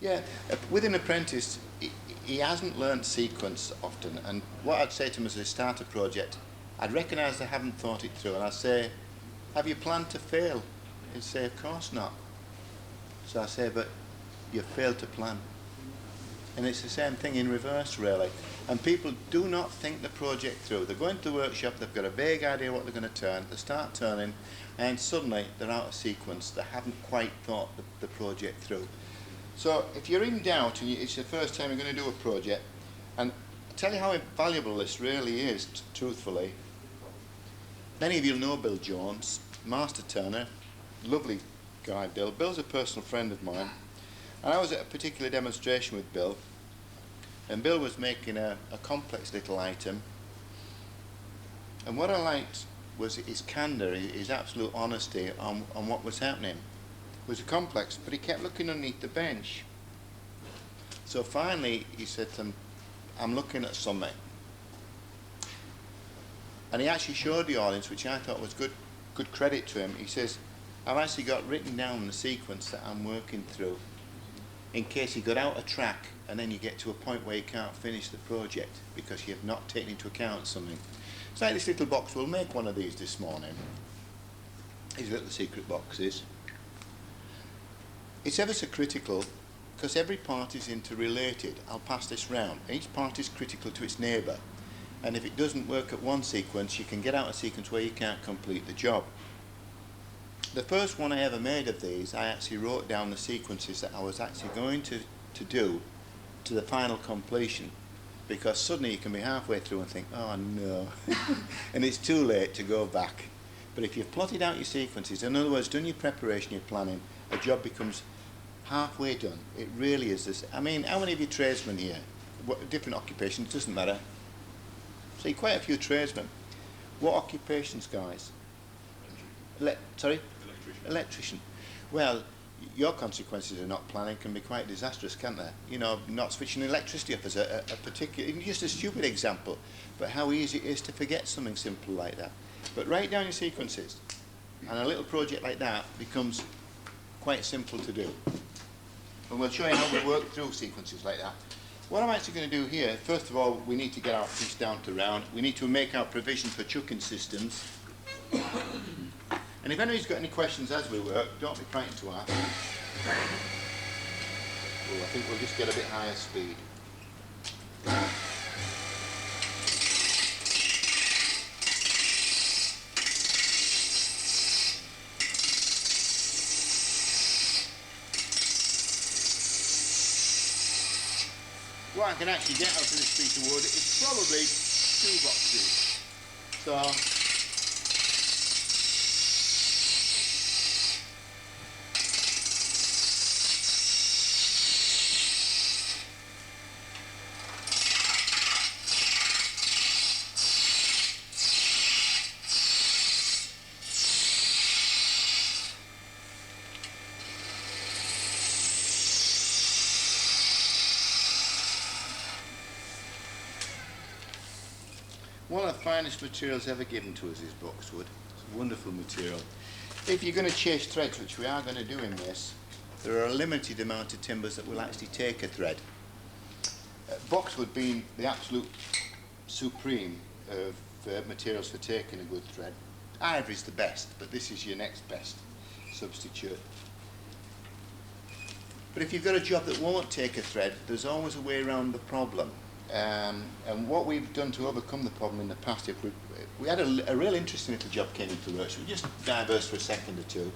Yeah, with an apprentice, he hasn't learnt sequence often, and what I'd say to him as they start a project, I'd recognise they haven't thought it through, and I'd say, have you planned to fail? He'd say, of course not. So I say, but you've failed to plan. And it's the same thing in reverse, really. And people do not think the project through. They go into the workshop, they've got a vague idea what they're going to turn, they start turning, and suddenly they're out of sequence. They haven't quite thought the project through. So if you're in doubt and it's the first time you're going to do a project, and I'll tell you how valuable this really is, truthfully. Many of you know Bill Jones, master turner, lovely guy Bill. Bill's a personal friend of mine. And I was at a particular demonstration with Bill, and Bill was making a complex little item, and what I liked was his candour, his absolute honesty on what was happening. It was a complex, but he kept looking underneath the bench. So finally he said to him, I'm looking at something. And he actually showed the audience, which I thought was good credit to him. He says, I've actually got written down the sequence that I'm working through, in case you got out of track and then you get to a point where you can't finish the project because you have not taken into account something. It's like this little box. We'll make one of these this morning. These little secret boxes. It's ever so critical because every part is interrelated. I'll pass this round. Each part is critical to its neighbour, and if it doesn't work at one sequence, you can get out a sequence where you can't complete the job. The first one I ever made of these, I actually wrote down the sequences that I was actually going to do to the final completion, because suddenly you can be halfway through and think, oh no, and it's too late to go back. But if you've plotted out your sequences, in other words, done your preparation, your planning, a job becomes halfway done. It really is this. I mean, how many of you tradesmen here? Different occupations, it doesn't matter. See, quite a few tradesmen. What occupations, guys? Sorry? Electrician. Well, your consequences of not planning can be quite disastrous, can't they? You know, not switching electricity off as a particular, just a stupid example, but how easy it is to forget something simple like that. But write down your sequences, and a little project like that becomes quite simple to do. And we'll show you how we work through sequences like that. What I'm actually going to do here, first of all, we need to get our piece down to round. We need to make our provision for chucking systems. And if anybody's got any questions as we work, don't be frightened to ask. Oh, I think we'll just get a bit higher speed. What I can actually get out of this piece of wood is probably 2 boxes. So one of the finest materials ever given to us is boxwood. It's a wonderful material. If you're going to chase threads, which we are going to do in this, there are a limited amount of timbers that will actually take a thread. Boxwood being the absolute supreme of materials for taking a good thread. Ivory's the best, but this is your next best substitute. But if you've got a job that won't take a thread, there's always a way around the problem. And what we've done to overcome the problem in the past, we had a real interesting little job came into work. So we just diverse for a second or two.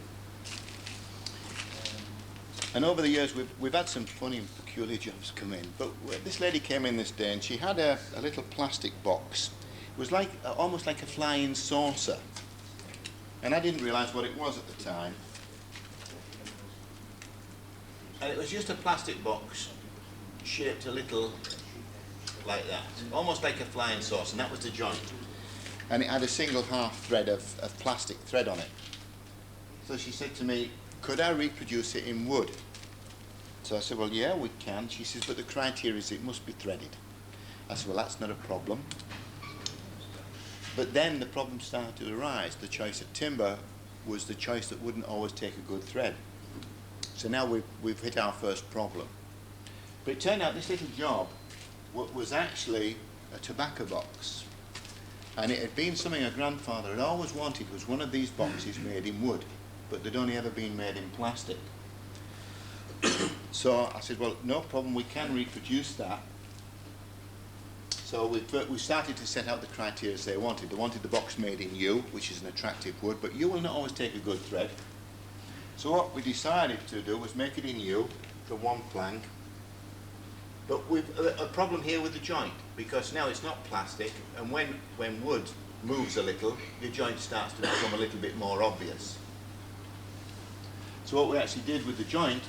And over the years, we've had some funny and peculiar jobs come in. But this lady came in this day, and she had a little plastic box. It was like almost like a flying saucer. And I didn't realise what it was at the time. And it was just a plastic box shaped a little like that, almost like a flying saucer, and that was the joint. And it had a single half thread of plastic thread on it. So she said to me, could I reproduce it in wood? So I said, well, yeah, we can. She says, but the criteria is it must be threaded. I said, well, that's not a problem. But then the problem started to arise. The choice of timber was the choice that wouldn't always take a good thread. So now we've hit our first problem. But it turned out this little job was actually a tobacco box. And it had been something her grandfather had always wanted, was one of these boxes made in wood, but they'd only ever been made in plastic. So I said, well, no problem, we can reproduce that. So we started to set out the criteria they wanted. They wanted the box made in yew, which is an attractive wood, but yew will not always take a good thread. So what we decided to do was make it in yew, the one plank. But we've a problem here with the joint, because now it's not plastic, and when wood moves a little, your joint starts to become a little bit more obvious. So what we actually did with the joint,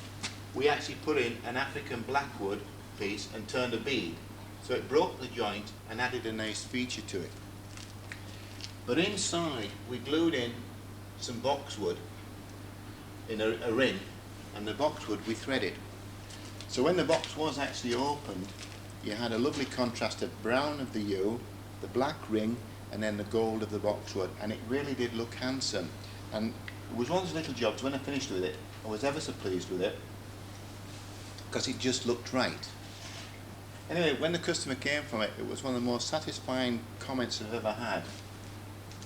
we actually put in an African blackwood piece and turned a bead. So it broke the joint and added a nice feature to it. But inside, we glued in some boxwood in a ring, and the boxwood we threaded. So when the box was actually opened, you had a lovely contrast of brown of the yew, the black ring, and then the gold of the boxwood, and it really did look handsome. And it was one of those little jobs, when I finished with it, I was ever so pleased with it, because it just looked right. Anyway, when the customer came from it, it was one of the most satisfying comments I've ever had.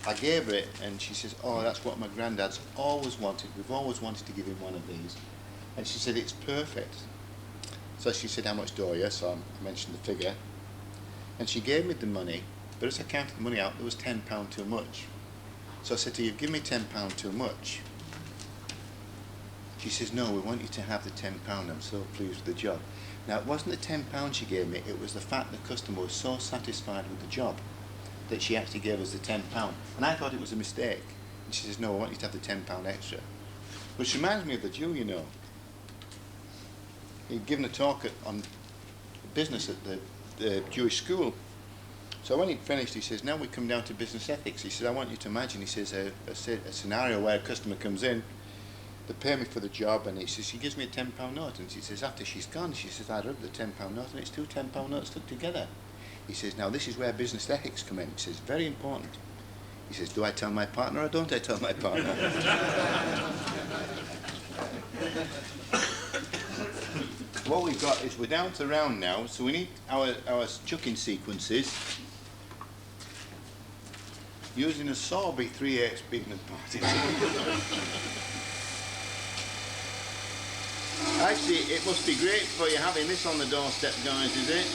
I gave her it, and she says, oh, that's what my granddad's always wanted. We've always wanted to give him one of these. And she said, it's perfect. So she said, how much do I owe you? So I mentioned the figure. And she gave me the money, but as I counted the money out, there was £10 too much. So I said to her, you've given me £10 too much. She says, no, we want you to have the £10. I'm so pleased with the job. Now, it wasn't the £10 she gave me, it was the fact the customer was so satisfied with the job that she actually gave us the £10. And I thought it was a mistake. And she says, no, I want you to have the £10 extra. Which reminds me of the Jew, you know. He'd given a talk on business at the Jewish school. So when he'd finished, he says, now we come down to business ethics. He says, I want you to imagine, he says, a scenario where a customer comes in, they pay me for the job, and he says, she gives me a £10 note, and she says, after she's gone, she says, I wrote the £10 note, and it's two £10 notes stuck together. He says, now this is where business ethics come in. He says, very important. He says, do I tell my partner or don't I tell my partner? What we've got is we're down to round now, so we need our chucking sequences. Using a saw be 3/8 big and parties. Actually, it must be great for you having this on the doorstep, guys, is it?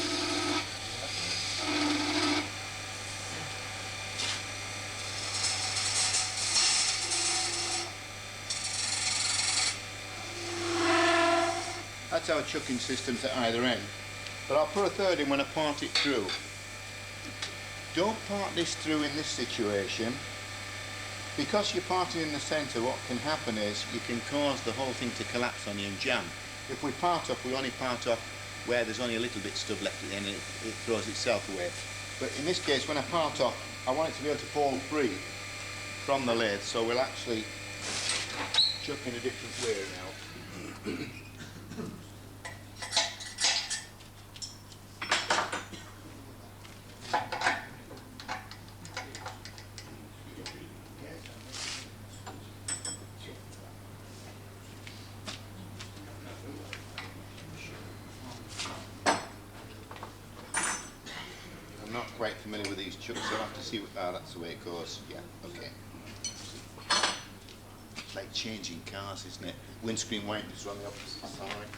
That's our chucking systems at either end. But I'll put a third in when I part it through. Don't part this through in this situation. Because you're parting in the centre, what can happen is you can cause the whole thing to collapse on you and jam. If we part off, we only part off where there's only a little bit of stuff left at the end and it throws itself away. But in this case, when I part off, I want it to be able to fall free from the lathe, so we'll actually chuck in a different way now. Quite familiar with these chucks, so I'll have to see what, that's the way it goes. Yeah, okay. It's like changing cars, isn't it? Windscreen wipers on the opposite side.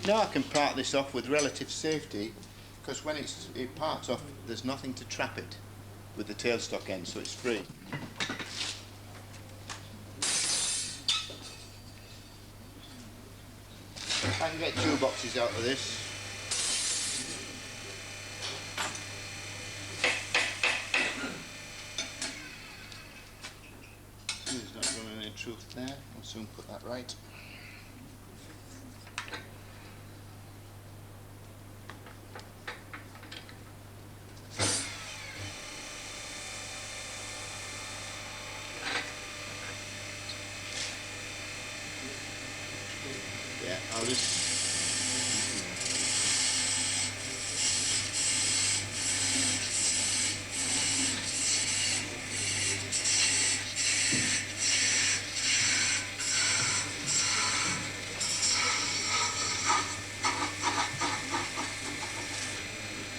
Now I can part this off with relative safety, because when it parts off, there's nothing to trap it with the tailstock end, so it's free. I can get 2 boxes out of this. There's not running any truth there. I'll soon put that right. Yeah, I'll just...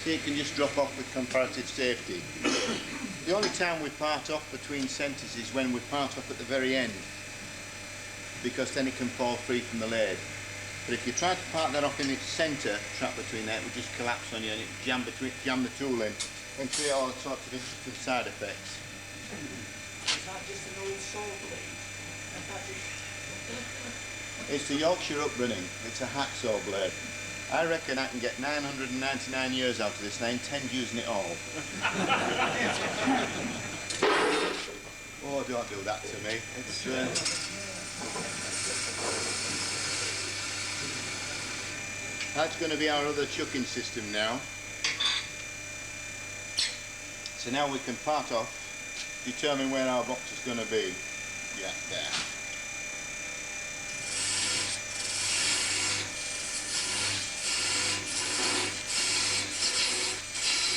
See, it can just drop off with comparative safety. The only time we part off between centres is when we part off at the very end, because then it can fall free from the lathe. But if you try to part that off in its centre, trap between there, it would just collapse on you and it jam the tool in and create all sorts of interesting side effects. Is that just an old saw blade? It's the Yorkshire upbringing. It's a hacksaw blade. I reckon I can get 999 years out of this and I intend using it all. Oh, don't do that to me. It's that's going to be our other chucking system now. So now we can part off, determine where our box is going to be. Yeah, there.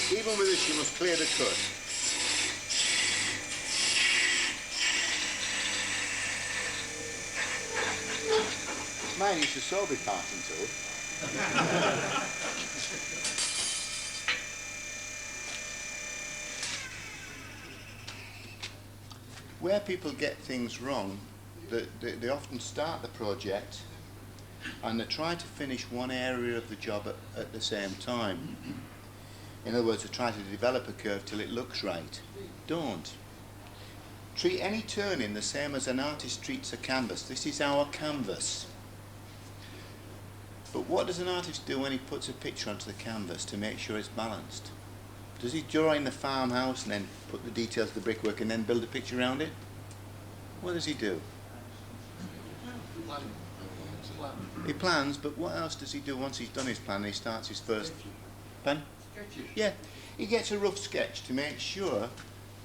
Even with this, you must clear the cut. Mine used to so be parting tool. Where people get things wrong, they often start the project and they try to finish one area of the job at the same time. In other words, they try to develop a curve till it looks right. Don't. Treat any turning the same as an artist treats a canvas. This is our canvas. But what does an artist do when he puts a picture onto the canvas to make sure it's balanced? Does he draw in the farmhouse and then put the details of the brickwork and then build a picture around it? What does he do? He plans, but what else does he do once he's done his plan and he starts his first plan? Yeah, he gets a rough sketch to make sure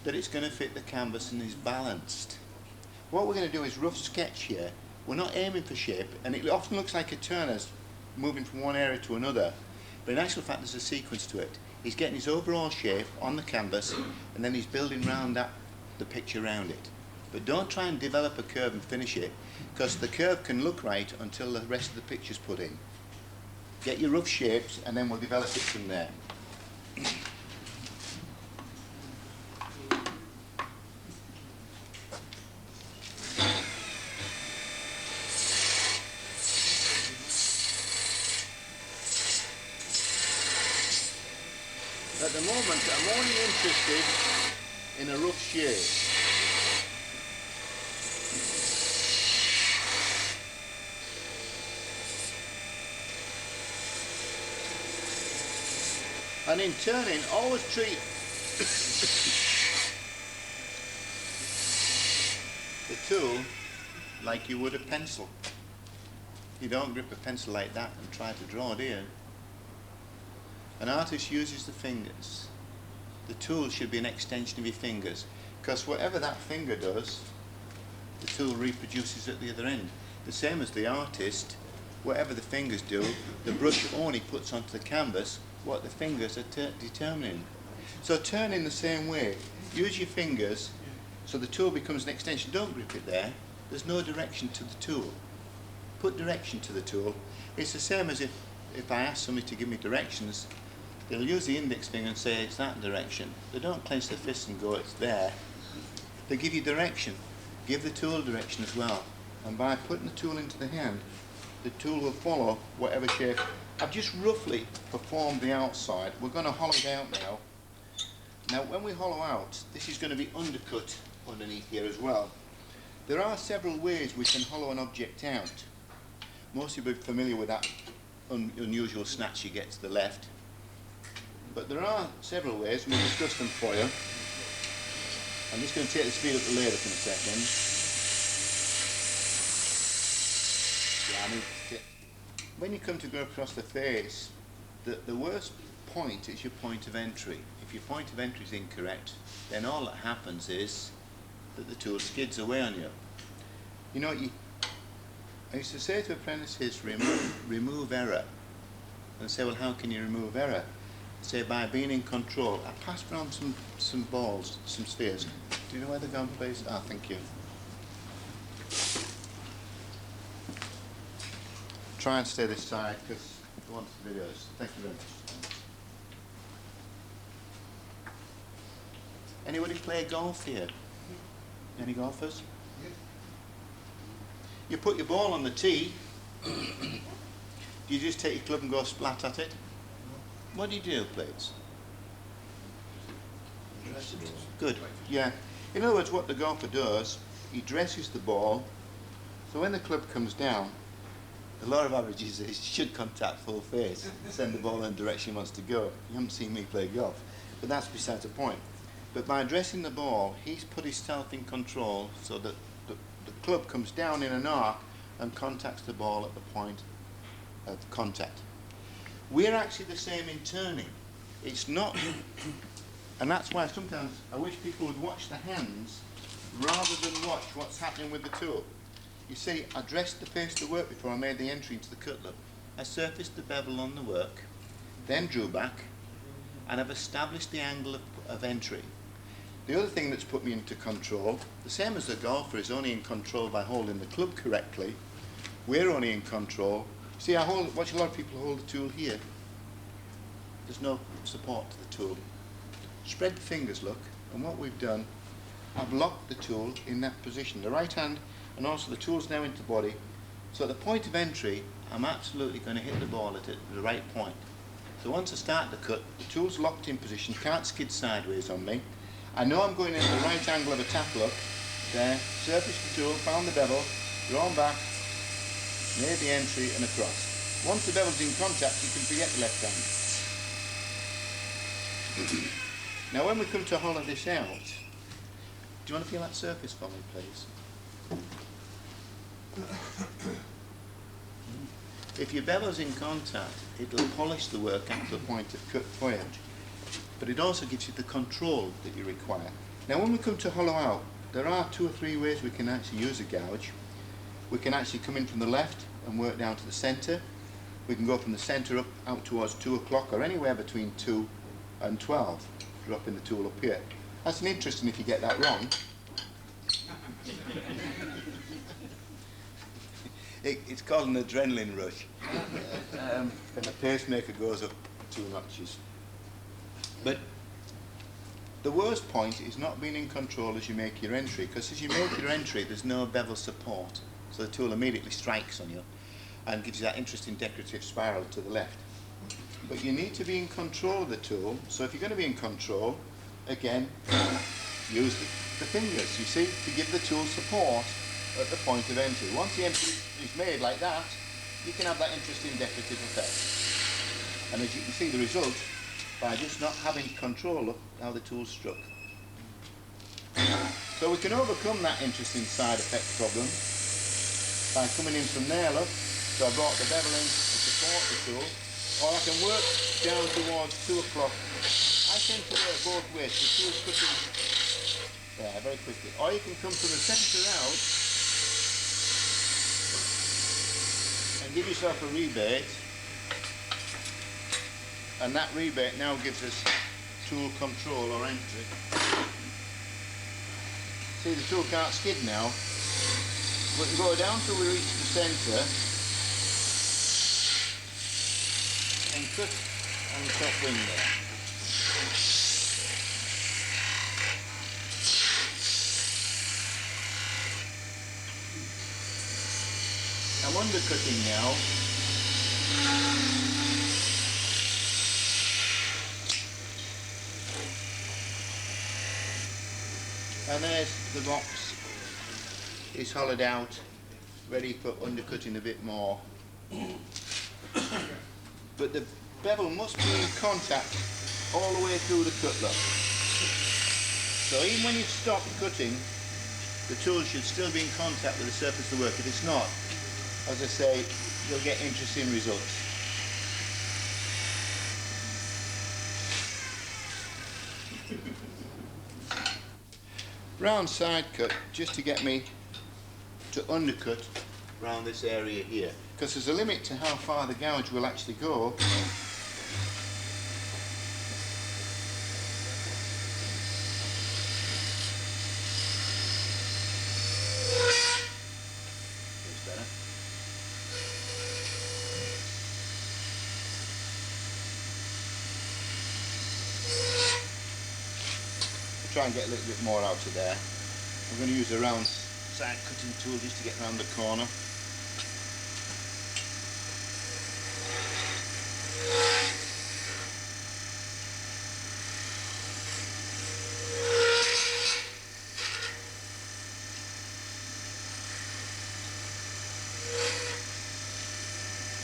that it's going to fit the canvas and is balanced. What we're going to do is rough sketch here. We're not aiming for shape, and it often looks like a turner's moving from one area to another, but in actual fact there's a sequence to it. He's getting his overall shape on the canvas and then he's building round that, the picture around it. But don't try and develop a curve and finish it, because the curve can look right until the rest of the picture's put in. Get your rough shapes and then we'll develop it from there. At the moment, I'm only interested in a rough shape. And in turning, always treat the tool like you would a pencil. You don't grip a pencil like that and try to draw, do you? An artist uses the fingers. The tool should be an extension of your fingers, because whatever that finger does, the tool reproduces at the other end. The same as the artist, whatever the fingers do, the brush only puts onto the canvas what the fingers are determining. So turn in the same way. Use your fingers so the tool becomes an extension. Don't grip it there. There's no direction to the tool. Put direction to the tool. It's the same as if I ask somebody to give me directions, they'll use the index finger and say it's that direction. They don't clench their fist and go it's there. They give you direction. Give the tool direction as well. And by putting the tool into the hand, the tool will follow whatever shape. I've just roughly performed the outside. We're going to hollow it out now. Now when we hollow out, this is going to be undercut underneath here as well. There are several ways we can hollow an object out. Most of you will be familiar with that unusual snatch you get to the left. But there are several ways, and we'll discuss them for you. I'm just going to take the speed up the lathe in a second. When you come to go across the face, the worst point is your point of entry. If your point of entry is incorrect, then all that happens is that the tool skids away on you. You know, I used to say to apprentices, remove error. And say, well, how can you remove error? I say, by being in control. I passed around some balls, some spheres. Do you know where they're gone, please? Ah, thank you. Try and stay this side, because I want the videos. Thank you very much. Anybody play golf here? Any golfers? You put your ball on the tee. Do you just take your club and go splat at it? What do you do, please? Good, yeah. In other words, what the golfer does, he dresses the ball, so when the club comes down, the law of averages is it should contact full face, send the ball in the direction he wants to go. You haven't seen me play golf, but that's beside the point. But by dressing the ball, he's put himself in control so that the club comes down in an arc and contacts the ball at the point of contact. We're actually the same in turning. It's not, and that's why sometimes I wish people would watch the hands rather than watch what's happening with the tool. You see, I dressed the face of the work before I made the entry into the cutlet. I surfaced the bevel on the work, then drew back, and I've established the angle of entry. The other thing that's put me into control, the same as the golfer is only in control by holding the club correctly, we're only in control. See, watch a lot of people hold the tool here. There's no support to the tool. Spread the fingers, look, and what we've done, I've locked the tool in that position. The right hand, and also the tool's now into body. So at the point of entry, I'm absolutely going to hit the ball at the right point. So once I start the cut, the tool's locked in position, can't skid sideways on me. I know I'm going in at the right angle of attack, look. There, surface the tool, found the bevel, drawn back, made the entry and across. Once the bevel's in contact, you can forget the left hand. Now when we come to hollow this out, do you want to feel that surface for me, please? If your bevel's in contact, it'll polish the work at the point of cut for you. But it also gives you the control that you require. Now when we come to hollow out, there are 2 or 3 ways we can actually use a gouge. We can actually come in from the left and work down to the centre. We can go from the centre up out towards 2 o'clock or anywhere between 2 and 12, dropping the tool up here. That's an interesting if you get that wrong. It's called an adrenaline rush. And the pacemaker goes up 2 notches. But the worst point is not being in control as you make your entry, because as you make your entry there's no bevel support, so the tool immediately strikes on you and gives you that interesting decorative spiral to the left. But you need to be in control of the tool, so if you're going to be in control, again, use the fingers, you see, to give the tool support at the point of entry. Once the entry is made like that, you can have that interesting decorative effect. And as you can see, the result, by just not having control of how the tool's struck. So we can overcome that interesting side effect problem by coming in from there, look. So I brought the bevel in to support the tool, or I can work down towards 2 o'clock. I tend to work both ways, the tool's cutting there very quickly. Or you can come from the centre out and give yourself a rebate. And that rebate now gives us tool control or entry. See, the tool can't skid now. We can go down till we reach the centre and cut on the top wing there. I'm undercutting now. And there's the box. It's hollowed out, ready for undercutting a bit more. But the bevel must be in contact all the way through the cutlet. So even when you stop cutting, the tool should still be in contact with the surface of the work. If it's not, as I say, you'll get interesting results. Round side cut, just to get me to undercut around this area here, because there's a limit to how far the gouge will actually go. just try and get a little bit more out of there. I'm going to use a round side cutting tool just to get around the corner.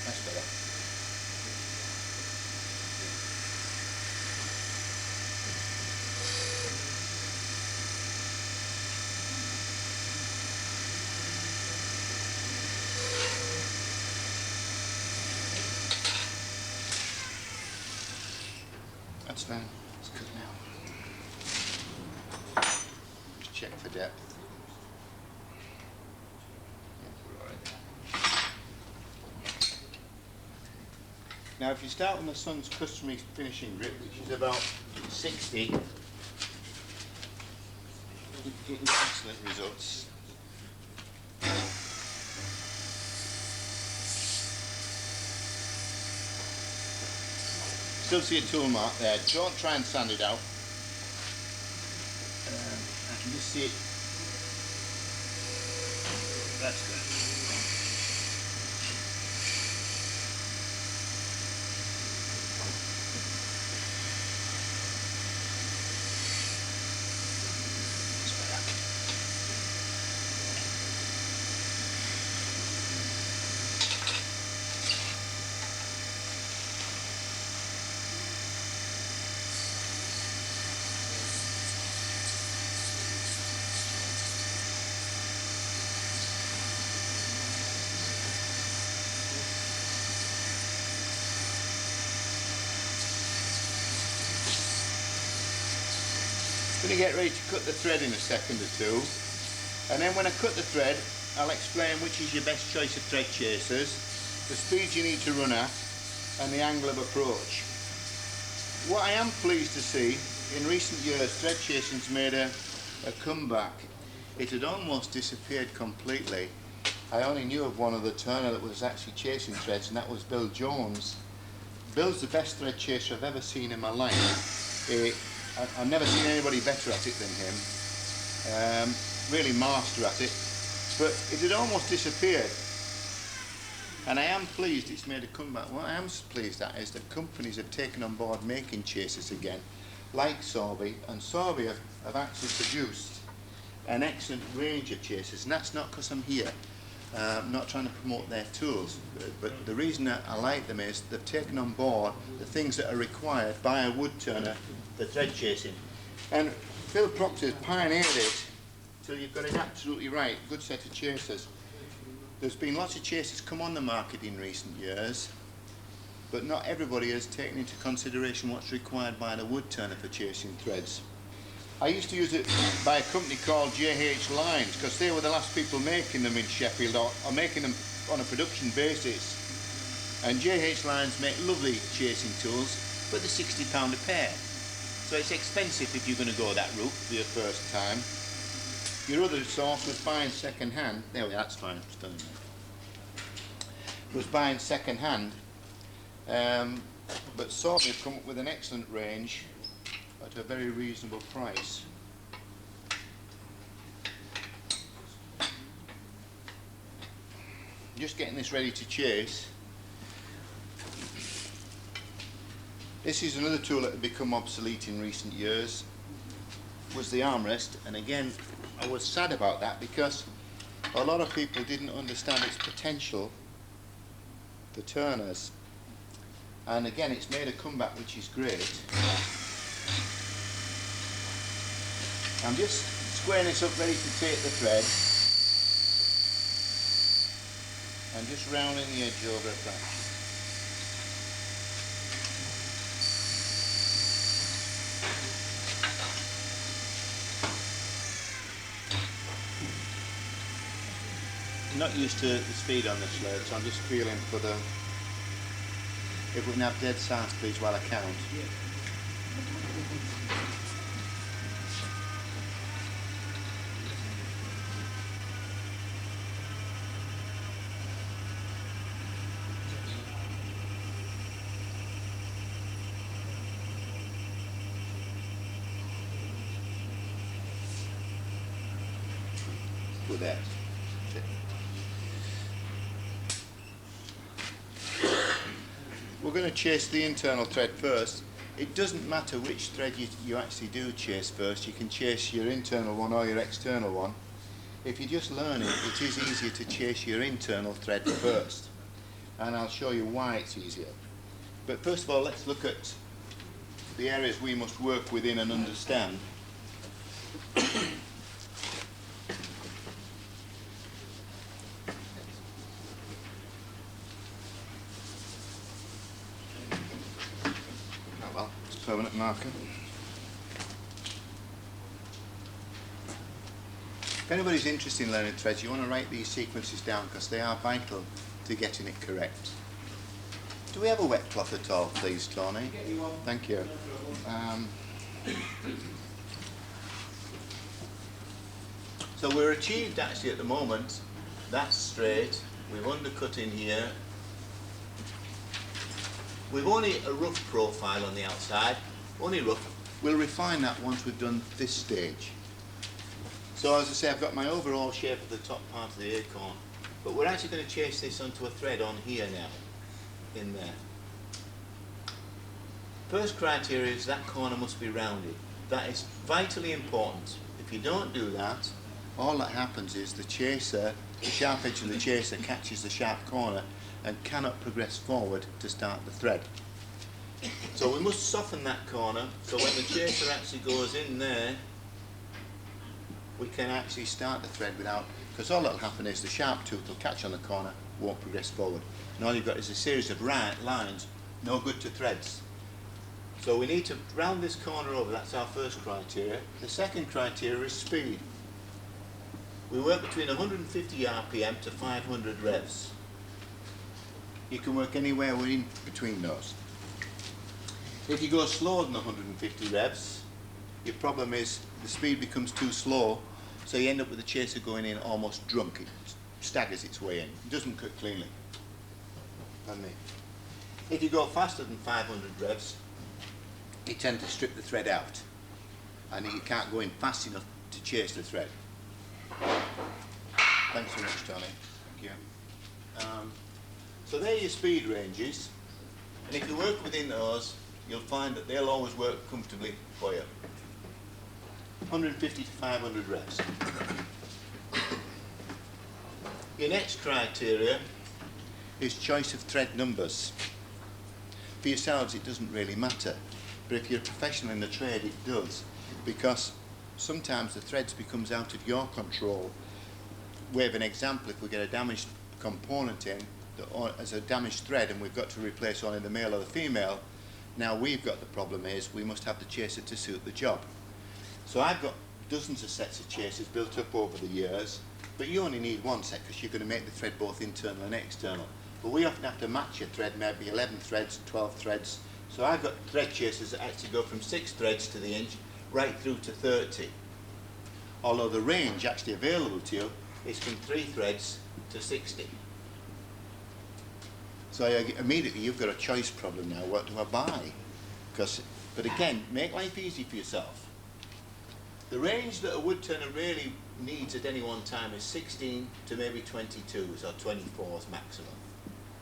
That's better. That's fine. It's good now. Just check for depth. Yeah, we're all right. Now, if you start on the Sun's customary finishing grip, which is about 60, you're getting excellent results. Still see a tool mark there. Don't try and sand it out. I can just see it. That's good. I'm going to get ready to cut the thread in a second or two, and then when I cut the thread I'll explain which is your best choice of thread chasers, the speed you need to run at, and the angle of approach. What I am pleased to see, in recent years thread chasing's made a comeback. It had almost disappeared completely. I only knew of one other turner that was actually chasing threads, and that was Bill Jones. Bill's the best thread chaser I've ever seen in my life. I've never seen anybody better at it than him. Really master at it. But it had almost disappeared. And I am pleased it's made a comeback. What I am pleased at is that companies have taken on board making chasers again, like Sorby, and Sorby have actually produced an excellent range of chasers, and that's not because I'm here. I'm not trying to promote their tools, but the reason that I like them is they've taken on board the things that are required by a wood turner for thread chasing. And Phil Proctor's pioneered it till you've got it absolutely right, good set of chasers. There's been lots of chasers come on the market in recent years, but not everybody has taken into consideration what's required by the wood turner for chasing threads. I used to use it by a company called JH Lines because they were the last people making them in Sheffield, or making them on a production basis. And JH Lines make lovely chasing tools, but they're £60 a pair. So it's expensive if you're going to go that route for your first time. Your other source was buying second hand. There we are, that's fine, it's done. Was buying second hand, but Sorby have come up with an excellent range at a very reasonable price. Just getting this ready to chase. This is another tool that had become obsolete in recent years, was the armrest, and again I was sad about that because a lot of people didn't understand its potential for turners, and again it's made a comeback, which is great. I'm just squaring this up ready to take the thread and just rounding the edge over a fraction. I'm not used to the speed on this lathe, so I'm just feeling for the... If we can have dead silence please while I count. that. We're going to chase the internal thread first. It doesn't matter which thread you actually do chase first. You can chase your internal one or your external one. If you just learn it, it is easier to chase your internal thread first. And I'll show you why it's easier. But first of all, let's look at the areas we must work within and understand. Oh well, it's a permanent marker. If anybody's interested in learning threads, you want to write these sequences down because they are vital to getting it correct. Do we have a wet cloth at all, please, Tony? Thank you. So we're achieved actually at the moment. That's straight. We've undercut in here. We've only a rough profile on the outside, only rough. We'll refine that once we've done this stage. So as I say, I've got my overall shape of the top part of the acorn, but we're actually going to chase this onto a thread on here now, in there. First criteria is that corner must be rounded. That is vitally important. If you don't do that, all that happens is the chaser, the sharp edge of the chaser catches the sharp corner and cannot progress forward to start the thread. So we must soften that corner so when the chaser actually goes in there, we can actually start the thread without, because all that will happen is the sharp tooth will catch on the corner, won't progress forward. And all you've got is a series of lines, no good to threads. So we need to round this corner over, that's our first criteria. The second criteria is speed. We work between 150 RPM to 500 revs. You can work anywhere in between those. If you go slower than 150 revs, your problem is the speed becomes too slow, so you end up with the chaser going in almost drunk. It staggers its way in. It doesn't cut cleanly. If you go faster than 500 revs, you tend to strip the thread out, and you can't go in fast enough to chase the thread. Thanks very much, Tony. Thank you. So there are your speed ranges, and if you work within those, you'll find that they'll always work comfortably for you. 150 to 500 revs. Your next criteria is choice of thread numbers. For yourselves it doesn't really matter, but if you're a professional in the trade it does, because sometimes the threads becomes out of your control. We have an example, if we get a damaged component in as a damaged thread and we've got to replace only the male or the female, now we've got the problem is we must have the chaser to suit the job. So I've got dozens of sets of chasers built up over the years, but you only need one set because you're going to make the thread both internal and external. But we often have to match a thread, maybe 11 threads, 12 threads. So I've got thread chasers that actually go from 6 threads to the inch right through to 30. Although the range actually available to you is from 3 threads to 60. So immediately you've got a choice problem now, what do I buy? But again, make life easy for yourself. The range that a wood turner really needs at any one time is 16 to maybe 22s or 24s maximum.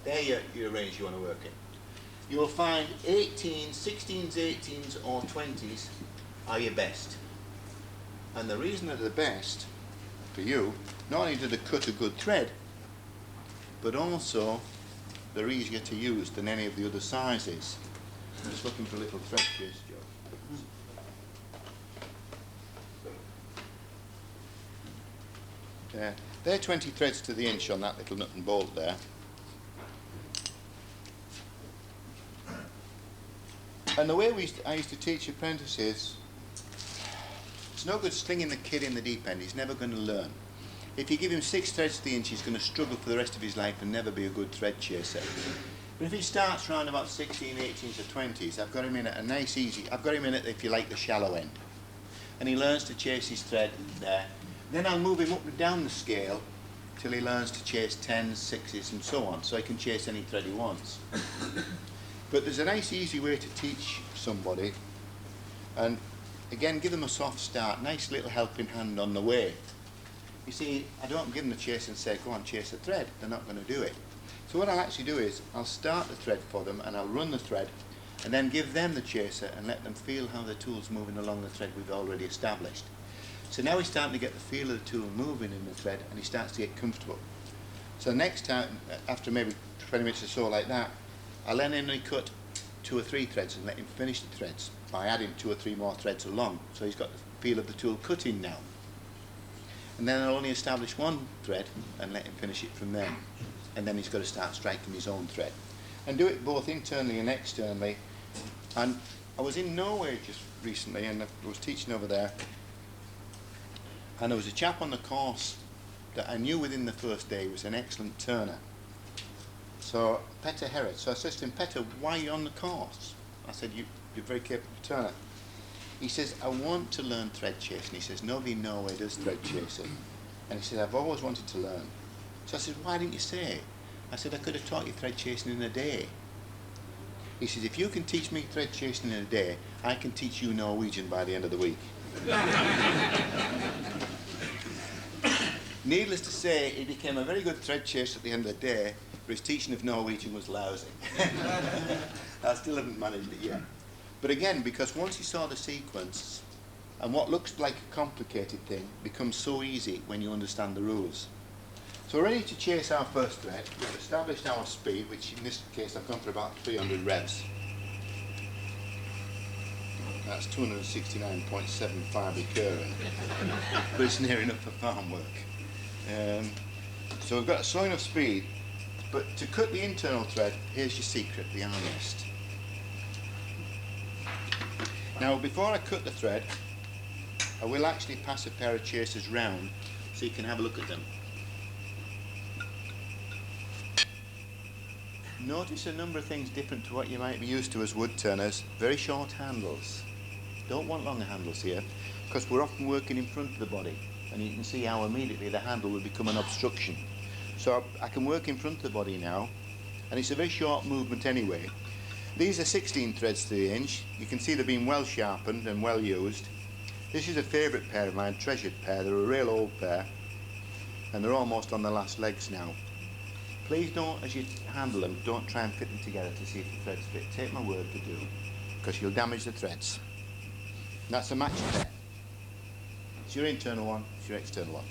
They're your range you want to work in. You will find 18s, 16s, 18s or 20s are your best. And the reason they're the best for you, not only do they cut a good thread, but also they're easier to use than any of the other sizes. I'm just looking for a little thread chase, Joe. They're 20 threads to the inch on that little nut and bolt there. And the way I used to teach apprentices, it's no good slinging the kid in the deep end, he's never going to learn. If you give him 6 threads to the inch, he's going to struggle for the rest of his life and never be a good thread chaser. But if he starts around about 16, 18s or 20s, I've got him in at a nice easy, I've got him in at, if you like, the shallow end. And he learns to chase his thread there. Then I'll move him up and down the scale till he learns to chase 10s, 6s and so on, so he can chase any thread he wants. But there's a nice easy way to teach somebody, and again give them a soft start, nice little helping hand on the way. You see, I don't give them the chase and say, go on, chase the thread. They're not going to do it. So what I'll actually do is, I'll start the thread for them and I'll run the thread and then give them the chaser and let them feel how the tool's moving along the thread we've already established. So now he's starting to get the feel of the tool moving in the thread and he starts to get comfortable. So next time, after maybe 20 minutes or so like that, I'll then only cut 2 or 3 threads and let him finish the threads by adding 2 or 3 more threads along. So he's got the feel of the tool cutting now. And then I'll only establish 1 thread and let him finish it from there. And then he's got to start striking his own thread. And do it both internally and externally. And I was in Norway just recently and I was teaching over there. And there was a chap on the course that I knew within the first day was an excellent turner. So, Petter Herrod. So I said to him, Petter, why are you on the course? I said, you're a very capable turner. He says, I want to learn thread chasing. He says, nobody in Norway does thread chasing. And he said, I've always wanted to learn. So I said, why didn't you say? I said, I could have taught you thread chasing in a day. He says, if you can teach me thread chasing in a day, I can teach you Norwegian by the end of the week. Needless to say, he became a very good thread chaser at the end of the day, but his teaching of Norwegian was lousy. I still haven't managed it yet. But again, because once he saw the sequence, and what looks like a complicated thing becomes so easy when you understand the rules. So we're ready to chase our first thread. We've established our speed, which in this case I've gone for about 300 revs. That's 269.75 recurring, but it's near enough for farm work. So we've got a slow enough speed, but to cut the internal thread, here's your secret, the armrest. Now before I cut the thread, I will actually pass a pair of chasers round so you can have a look at them. Notice a number of things different to what you might be used to as wood turners. Very short handles. Don't want longer handles here, because we're often working in front of the body, and you can see how immediately the handle will become an obstruction. So I can work in front of the body now, and it's a very short movement anyway. These are 16 threads to the inch. You can see they've been well sharpened and well used. This is a favourite pair of mine, treasured pair. They're a real old pair, and they're almost on the last legs now. Please don't, as you handle them, don't try and fit them together to see if the threads fit. Take my word to do, because you'll damage the threads. And that's a match pair. It's your internal one, it's your external one.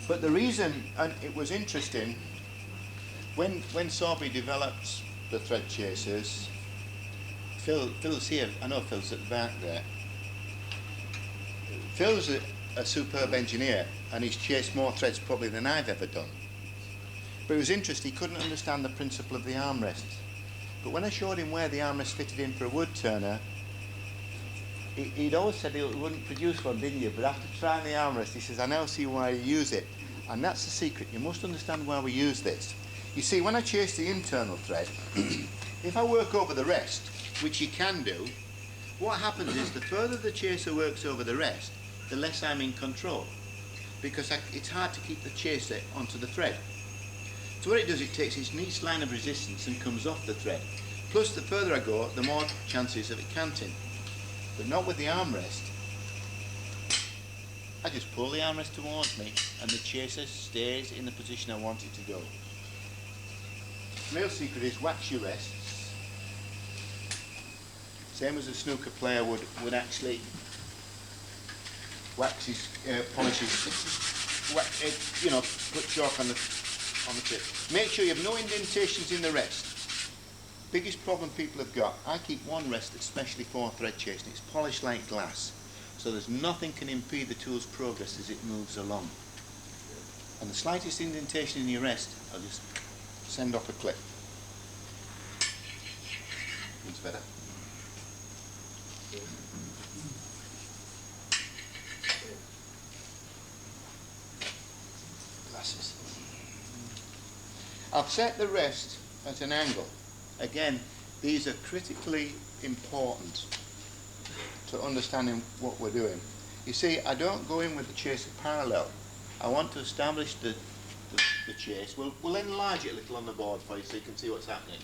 But the reason, and it was interesting, when Sorby developed the thread chasers, Phil's here, I know Phil's at the back there. Phil's a superb engineer, and he's chased more threads probably than I've ever done. But it was interesting, he couldn't understand the principle of the armrest. But when I showed him where the armrest fitted in for a wood turner, he'd always said he wouldn't produce one, didn't you? But after trying the armrest, he says, I now see why you use it. And that's the secret. You must understand why we use this. You see, when I chase the internal thread, if I work over the rest, which you can do, what happens is the further the chaser works over the rest, the less I'm in control. Because it's hard to keep the chaser onto the thread. So what it does, it takes its least line of resistance and comes off the thread. Plus, the further I go, the more chances of it canting. But not with the armrest. I just pull the armrest towards me and the chaser stays in the position I want it to go. The real secret is wax your rests. Same as a snooker player would actually wax his, polish his, you know, put chalk on the tip. Make sure you have no indentations in the rest. Biggest problem people have got, I keep one rest that's specially for thread chasing. It's polished like glass, so there's nothing can impede the tool's progress as it moves along. And the slightest indentation in your rest, I'll just send off a clip. It's better. Glasses. I've set the rest at an angle. Again, these are critically important to understanding what we're doing. You see, I don't go in with the chaser parallel. I want to establish the chase. We'll enlarge it a little on the board for you so you can see what's happening.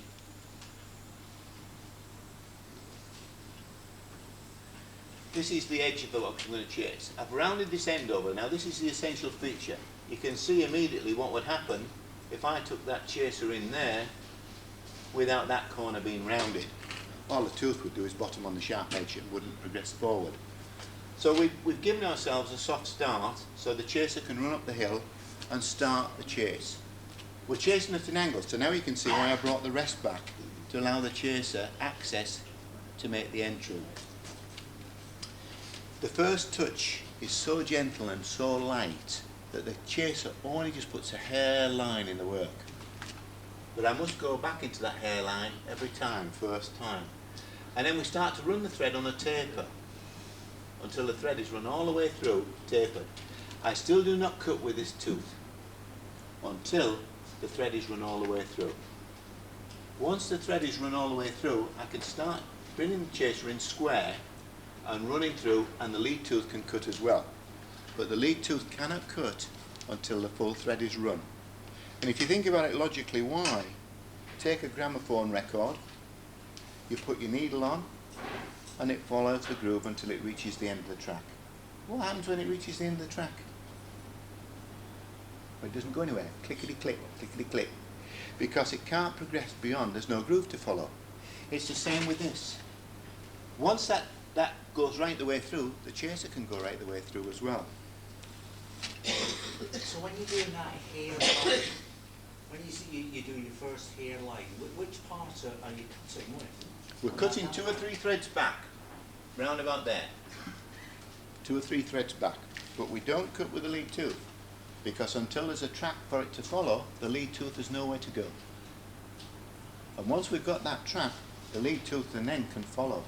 this is the edge of the lock I'm going to chase. I've rounded this end over. Now this is the essential feature. You can see immediately what would happen if I took that chaser in there without that corner being rounded. All the tooth would do is bottom on the sharp edge and wouldn't progress forward. So we've given ourselves a soft start so the chaser can run up the hill and start the chase. We're chasing at an angle, so now you can see why I brought the rest back to allow the chaser access to make the entry. The first touch is so gentle and so light that the chaser only just puts a hairline in the work. But I must go back into that hairline every time, first time. And then we start to run the thread on a taper until the thread is run all the way through, tapered. I still do not cut with this tooth until the thread is run all the way through. Once the thread is run all the way through, I can start bringing the chaser in square and running through, and the lead tooth can cut as well. But the lead tooth cannot cut until the full thread is run. And if you think about it logically, why? Take a gramophone record, you put your needle on, and it follows the groove until it reaches the end of the track. What happens when it reaches the end of the track? Well, it doesn't go anywhere. Clickety-click, clickety-click. Because it can't progress beyond, there's no groove to follow. It's the same with this. Once that goes right the way through, the chaser can go right the way through as well. So when you're doing that hairline, when you do your first hairline, which parts are you cutting with? We're cutting 2 or 3 threads back, round about there. 2 or 3 threads back. But we don't cut with the lead tooth, because until there's a track for it to follow, the lead tooth has nowhere to go. And once we've got that track, the lead tooth and then can follow.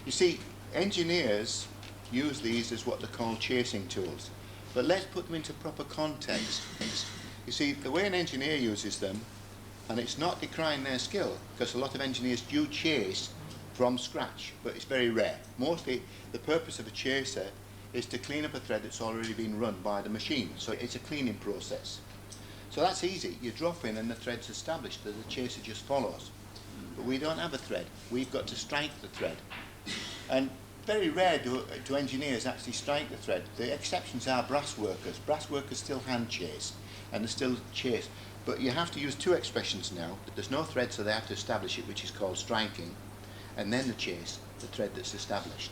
You see, engineers use these as what they call chasing tools. But let's put them into proper context. You see, the way an engineer uses them, and it's not decrying their skill, because a lot of engineers do chase from scratch, but it's very rare. Mostly, the purpose of a chaser is to clean up a thread that's already been run by the machine. So it's a cleaning process. So that's easy. You drop in and the thread's established, the chaser just follows. But we don't have a thread. We've got to strike the thread. And very rare do engineers actually strike the thread. The exceptions are brass workers. Brass workers still hand chase, and they still chase. But you have to use 2 expressions now. There's no thread, so they have to establish it, which is called striking, and then the chase, the thread that's established.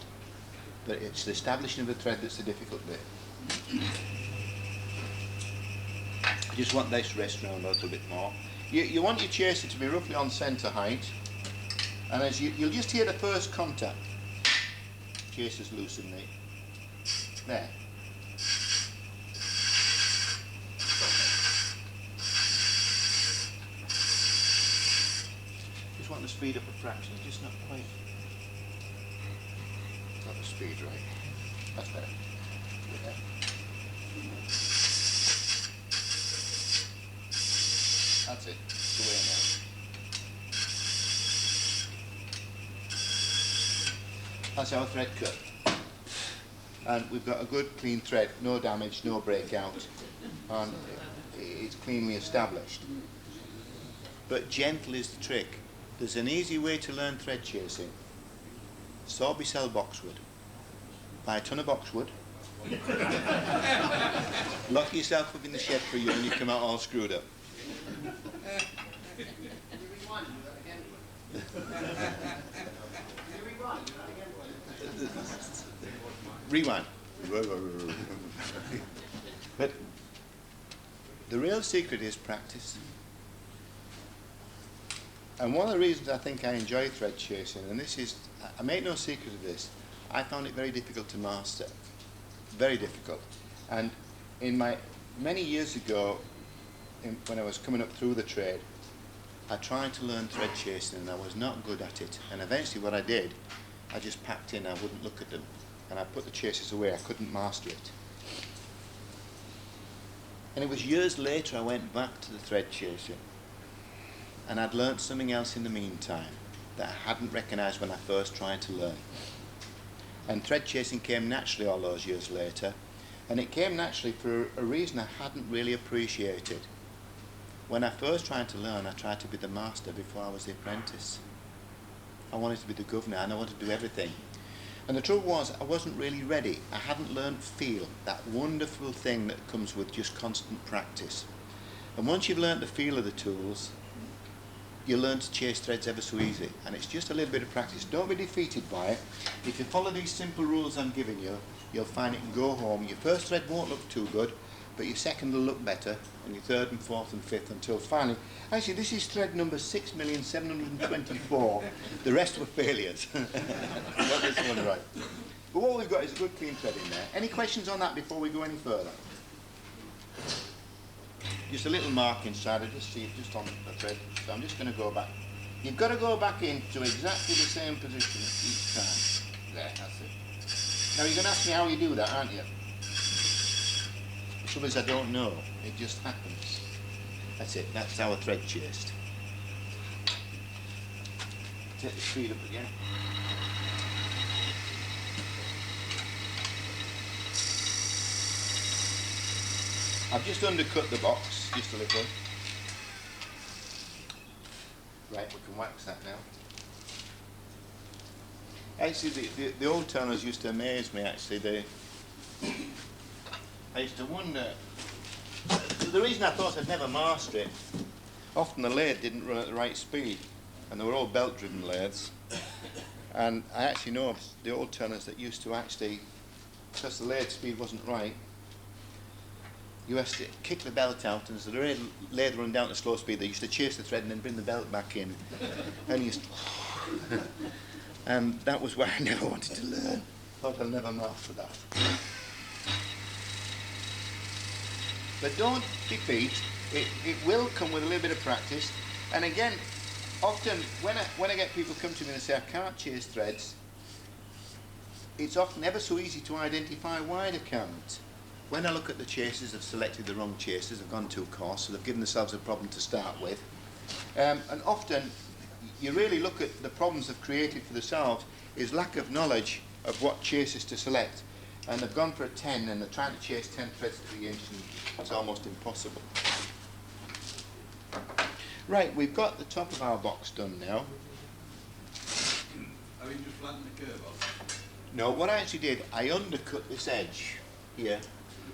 But it's the establishing of the thread that's the difficult bit. I just want this rest round a little bit more. You want your chaser to be roughly on centre height, and as you'll just hear the first contact. Chaser's loosen it. There. Just want to speed up a fraction, just not quite. Got the speed right. That's better. Yeah. That's it. It's away now. That's our thread cut. And we've got a good clean thread, no damage, no breakout, and it's cleanly established. But gentle is the trick. There's an easy way to learn thread chasing. Sawby sell boxwood. Buy a ton of boxwood. Lock yourself up in the shed for a year and you come out all screwed up. Rewind. But the real secret is practice. And one of the reasons I think I enjoy thread chasing, and this is, I make no secret of this, I found it very difficult to master. Very difficult. And in my, many years ago, when I was coming up through the trade, I tried to learn thread chasing and I was not good at it. And eventually what I did, I just packed in, I wouldn't look at them. And I put the chasers away, I couldn't master it. And it was years later I went back to the thread chasing. And I'd learnt something else in the meantime that I hadn't recognised when I first tried to learn. And thread chasing came naturally all those years later. And it came naturally for a reason I hadn't really appreciated. When I first tried to learn, I tried to be the master before I was the apprentice. I wanted to be the governor and I wanted to do everything. And the trouble was, I wasn't really ready. I hadn't learned feel, that wonderful thing that comes with just constant practice. And once you've learned the feel of the tools, you learn to chase threads ever so easy. And it's just a little bit of practice. Don't be defeated by it. If you follow these simple rules I'm giving you, you'll find it can go home. Your first thread won't look too good, but your second will look better, and your third and fourth and fifth, until finally, actually this is thread number 6,724. The rest were failures. Got this one right. But what we've got is a good clean thread in there. Any questions on that before we go any further? Just a little mark inside, I just see it just on the thread. So I'm just going to go back. You've got to go back into exactly the same position each time. There, that's it. Now you're going to ask me how you do that, aren't you? The trouble is I don't know. It just happens. That's it. That's our thread chased. Take the speed up again. I've just undercut the box, just a little. Right, we can wax that now. Actually, the old turners used to amaze me, actually. I used to wonder, the reason I thought I'd never master it, often the lathe didn't run at the right speed, and they were all belt-driven lathes. And I actually know of the old turners that used to actually, because the lathe speed wasn't right, you used to kick the belt out, and as the lathe run down to slow speed, they used to chase the thread and then bring the belt back in. And you used to, and that was why I never wanted to learn. Thought I'll never master that. But don't defeat. It will come with a little bit of practice. And again, often when I get people come to me and say I can't chase threads, it's often ever so easy to identify why they can't. When I look at the chasers, they've selected the wrong chasers, they've gone too coarse, so they've given themselves a problem to start with. And often, you really look at the problems they've created for themselves is lack of knowledge of what chasers to select. And they've gone for a 10, and they're trying to chase 10 threads to the inch, and it's almost impossible. Right, we've got the top of our box done now. Have you just flattened the curve off? No, what I actually did, I undercut this edge here.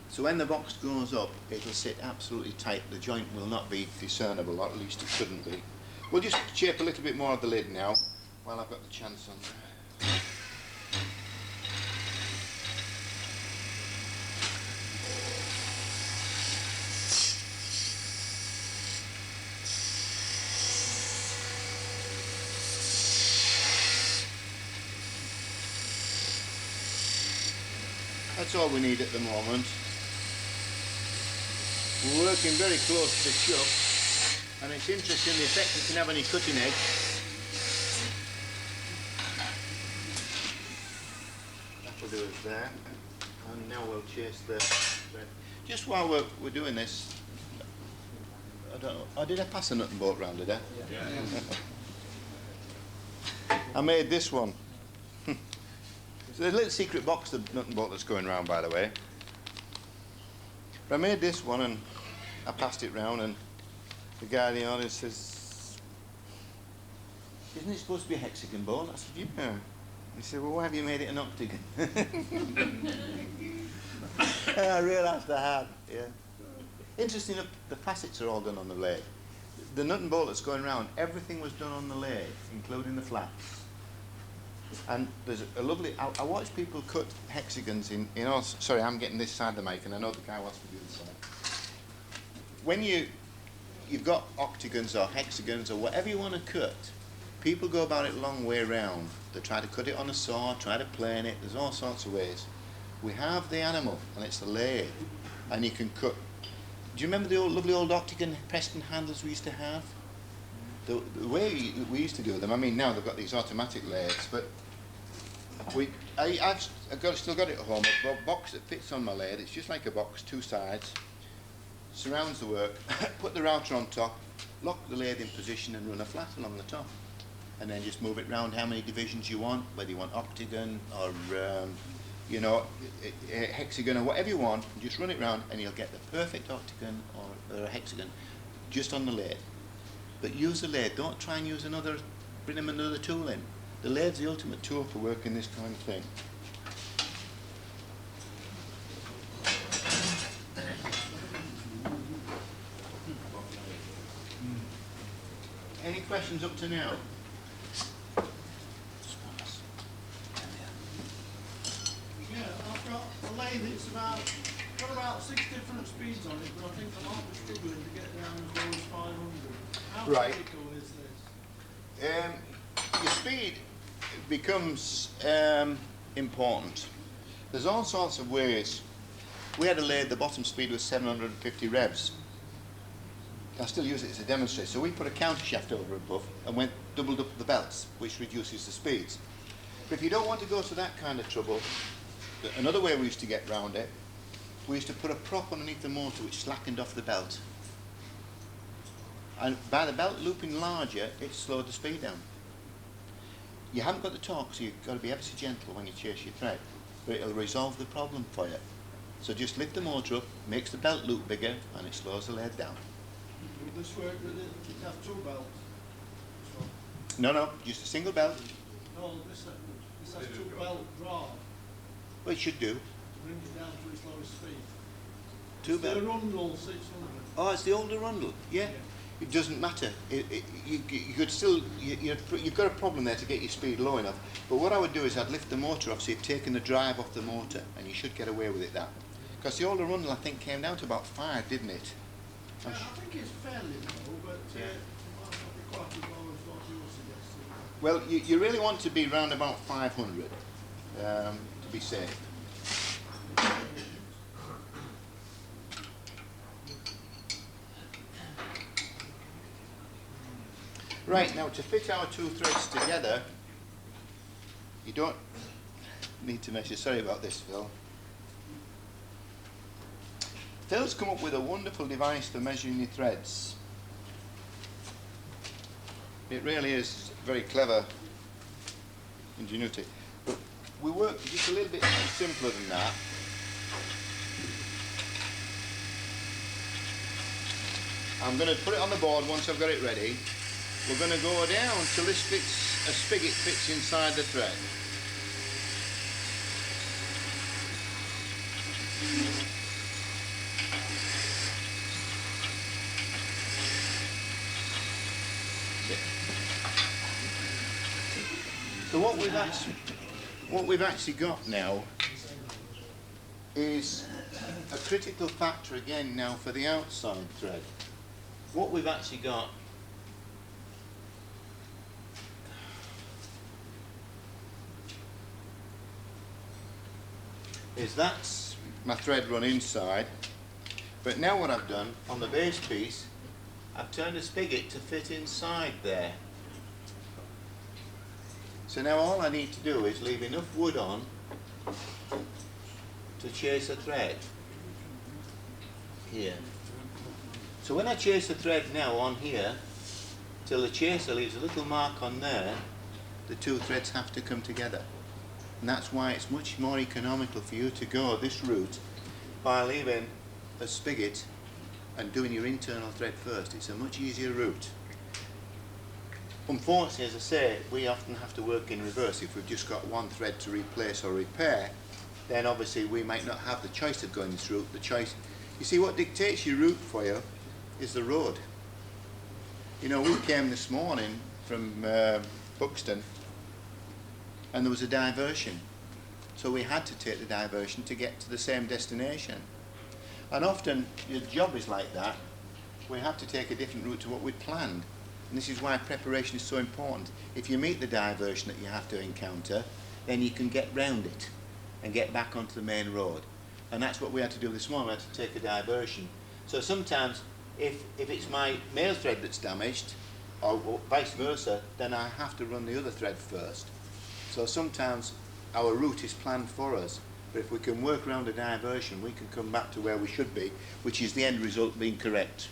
So when the box goes up, it'll sit absolutely tight. The joint will not be discernible, or at least it shouldn't be. We'll just shape a little bit more of the lid now, while I've got the chance on there. That's all we need at the moment. We're working very close to the chuck, and it's interesting the effect it can have on your cutting edge. That'll do us there. And now we'll chase the thread. Just while we're doing this, I don't know, oh, did I pass a nut and bolt round, did I? Yeah. I made this one. So there's a little secret box, the nut and bolt that's going round, by the way. But I made this one and I passed it round, and the guy in the audience says, "Isn't it supposed to be a hexagon bolt?" I said, "Yeah." He said, "Well, why have you made it an octagon?" And I realised I had, yeah. Interesting enough, the facets are all done on the lathe. The nut and bolt that's going round, everything was done on the lathe, including the flaps. And there's a lovely, I watch people cut hexagons in all, sorry, I'm getting this side of the mic, and I know the guy wants to do the side. When you've got octagons or hexagons or whatever you want to cut, people go about it a long way round. They try to cut it on a saw, try to plane it, there's all sorts of ways. We have the animal, and it's the lathe, and you can cut. Do you remember the lovely old octagon Preston handles we used to have? The way we used to do them, I mean now they've got these automatic lathes, but I've still got it at home, a box that fits on my lathe. It's just like a box, two sides, surrounds the work, put the router on top, lock the lathe in position and run a flat along the top. And then just move it round how many divisions you want, whether you want octagon or hexagon or whatever you want, and just run it round and you'll get the perfect octagon or a hexagon just on the lathe. But use the lathe, don't try and use bring another tool in. The lathe's the ultimate tool for working this kind of thing. Any questions up to now? Yeah, I've got a lathe, it's got about 6 different speeds on it, but I think I might be struggling to get down as low as 500. How Right. critical is this? Your speed becomes important. There's all sorts of ways. We had a lathe, the bottom speed was 750 revs. I still use it as a demonstrator. So we put a counter shaft over above and doubled up the belts, which reduces the speeds. But if you don't want to go to that kind of trouble, another way we used to get round it, we used to put a prop underneath the motor which slackened off the belt. And by the belt looping larger, it slowed the speed down. You haven't got the torque, so you've got to be ever so gentle when you chase your thread, but it'll resolve the problem for you. So just lift the motor up, makes the belt loop bigger, and it slows the lathe down. Would this work with it? Does it have 2 belts? No, just a single belt. No, this has 2 belt drive Well, it should do. to bring it down to its lowest speed. 2 The belt. Rundle 600. Oh, it's the older Rundle. Yeah. It doesn't matter. You could still, you've got a problem there to get your speed low enough. But what I would do is I'd lift the motor off, so you've taken the drive off the motor, and you should get away with it that. Because the older Rundle, I think, came down to about 5, didn't it? I think it's fairly low, but Yeah. it might not be quite as low as what you're suggesting. Well, you really want to be round about 500 to be safe. Right, now to fit our 2 threads together, you don't need to measure. Sorry about this, Phil. Phil's come up with a wonderful device for measuring your threads. It really is very clever ingenuity. But we work just a little bit simpler than that. I'm going to put it on the board once I've got it ready. We're going to go down till this fits, a spigot fits inside the thread. So what we've actually got now is a critical factor again now for the outside thread. What we've actually got is that's my thread run inside, but now what I've done on the base piece, I've turned a spigot to fit inside there. So now all I need to do is leave enough wood on to chase a thread here. So when I chase the thread now on here, till the chaser leaves a little mark on there, the 2 threads have to come together. And that's why it's much more economical for you to go this route by leaving a spigot and doing your internal thread first. It's a much easier route. Unfortunately, as I say, we often have to work in reverse. If we've just got 1 thread to replace or repair, then obviously we might not have the choice of going this route. The choice, you see, what dictates your route for you is the road. You know, we came this morning from Buxton, and there was a diversion. So we had to take the diversion to get to the same destination. And often your job is like that. We have to take a different route to what we'd planned. And this is why preparation is so important. If you meet the diversion that you have to encounter, then you can get round it and get back onto the main road. And that's what we had to do this morning. We had to take a diversion. So sometimes if it's my male thread that's damaged, or vice versa, then I have to run the other thread first. So sometimes our route is planned for us, but if we can work around a diversion, we can come back to where we should be, which is the end result being correct.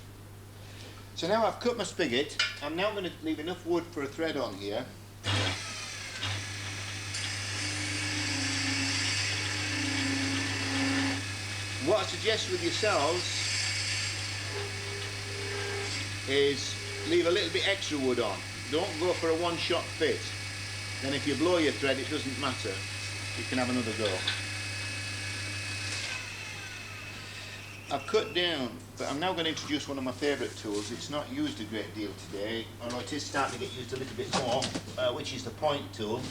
So now I've cut my spigot. I'm now going to leave enough wood for a thread on here. What I suggest with yourselves is leave a little bit extra wood on. Don't go for a one-shot fit. Then if you blow your thread, it doesn't matter. You can have another go. I've cut down, but I'm now going to introduce one of my favourite tools. It's not used a great deal today, although it is starting to get used a little bit more, which is the point tool.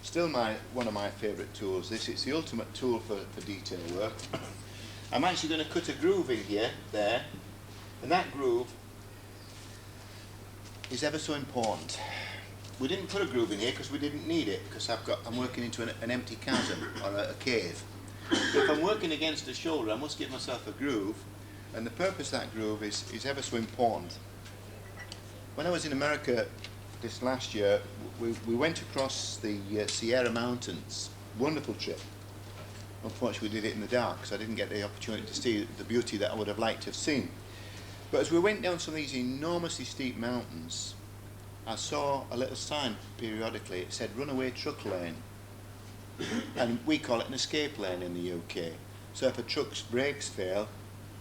Still one of my favourite tools. It's the ultimate tool for detail work. I'm actually going to cut a groove in here, there, and that groove is ever so important. We didn't put a groove in here because we didn't need it, because I'm working into an empty chasm or a cave. But if I'm working against a shoulder, I must give myself a groove, and the purpose of that groove is ever so important. When I was in America this last year, we went across the Sierra Mountains. Wonderful trip. Unfortunately, we did it in the dark, so I didn't get the opportunity to see the beauty that I would have liked to have seen. But as we went down some of these enormously steep mountains, I saw a little sign periodically. It said runaway truck lane. And we call it an escape lane in the UK. So if a truck's brakes fail,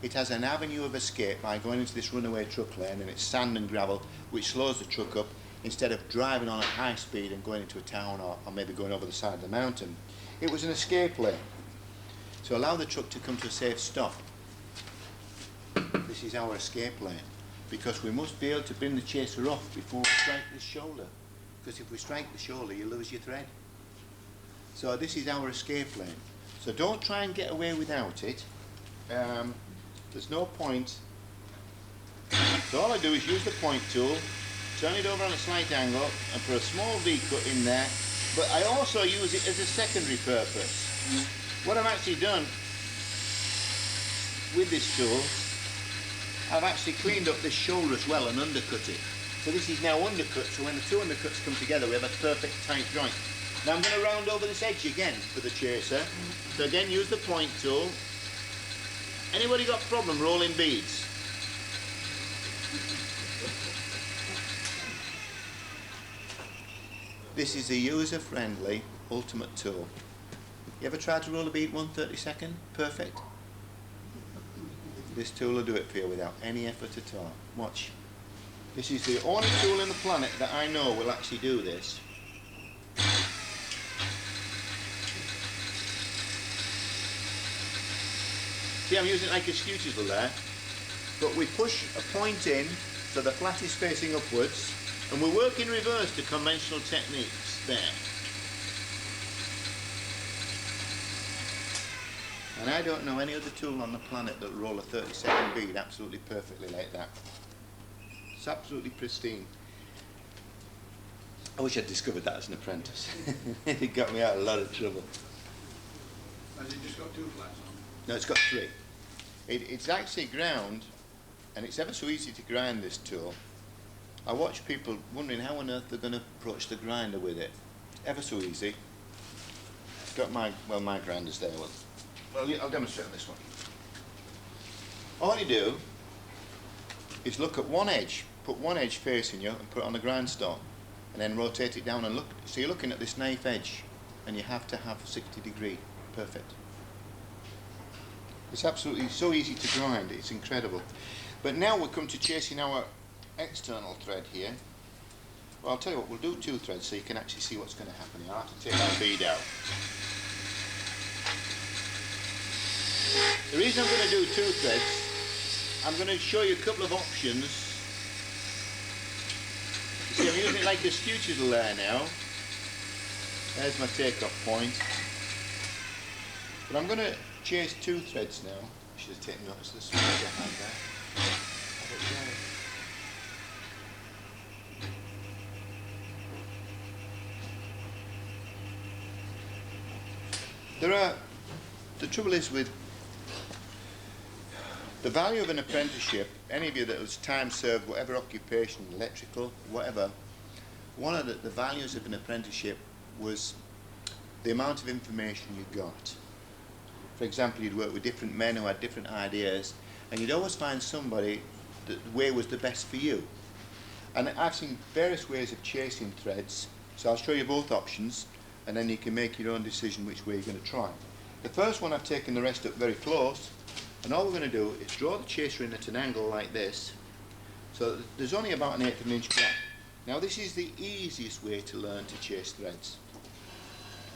it has an avenue of escape by going into this runaway truck lane, and it's sand and gravel, which slows the truck up instead of driving on at high speed and going into a town or maybe going over the side of the mountain. It was an escape lane. So allow the truck to come to a safe stop. This is our escape lane, because we must be able to bring the chaser off before we strike the shoulder, because if we strike the shoulder you lose your thread. So this is our escape lane. So don't try and get away without it. There's no point. So all I do is use the point tool, turn it over on a slight angle and put a small V-cut in there, but I also use it as a secondary purpose. What I've actually done with this tool, I've actually cleaned up this shoulder as well and undercut it. So this is now undercut, so when the two undercuts come together we have a perfect tight joint. Now I'm going to round over this edge again for the chaser. So again, use the point tool. Anybody got a problem rolling beads? This is a user-friendly ultimate tool. You ever tried to roll a bead 1/32? Perfect. This tool will do it for you without any effort at all. Watch. This is the only tool in the planet that I know will actually do this. See, I'm using it like a skew chisel there, but we push a point in so the flat is facing upwards, and we work in reverse to conventional techniques there. And I don't know any other tool on the planet that will roll a 32nd bead absolutely perfectly like that. It's absolutely pristine. I wish I'd discovered that as an apprentice. It got me out of a lot of trouble. Has it just got two flats on? No, it's got three. It's actually ground, and it's ever so easy to grind this tool. I watch people wondering how on earth they're going to approach the grinder with it. Ever so easy. Got my grinder's there. Well, I'll demonstrate on this one. All you do is look at one edge, put one edge facing you and put it on the grindstone, and then rotate it down and look. So you're looking at this knife edge, and you have to have 60 degree. Perfect. It's absolutely so easy to grind, it's incredible. But now we'll come to chasing our external thread here. Well, I'll tell you what, we'll do two threads so you can actually see what's going to happen. I'll have to take that bead out. The reason I'm going to do two threads, I'm going to show you a couple of options. You see, I'm using it like a skew chisel there now. There's my takeoff point. But I'm going to chase two threads now. I should have taken notice of the switch I had there. The trouble is with the value of an apprenticeship, any of you that has time served, whatever occupation, electrical, whatever, one of the values of an apprenticeship was the amount of information you got. For example, you'd work with different men who had different ideas, and you'd always find somebody that the way was the best for you. And I've seen various ways of chasing threads, so I'll show you both options, and then you can make your own decision which way you're going to try. The first one, I've taken the rest up very close, and all we're going to do is draw the chaser in at an angle like this, So there's only about 1/8 of an inch gap. Now this is the easiest way to learn to chase threads.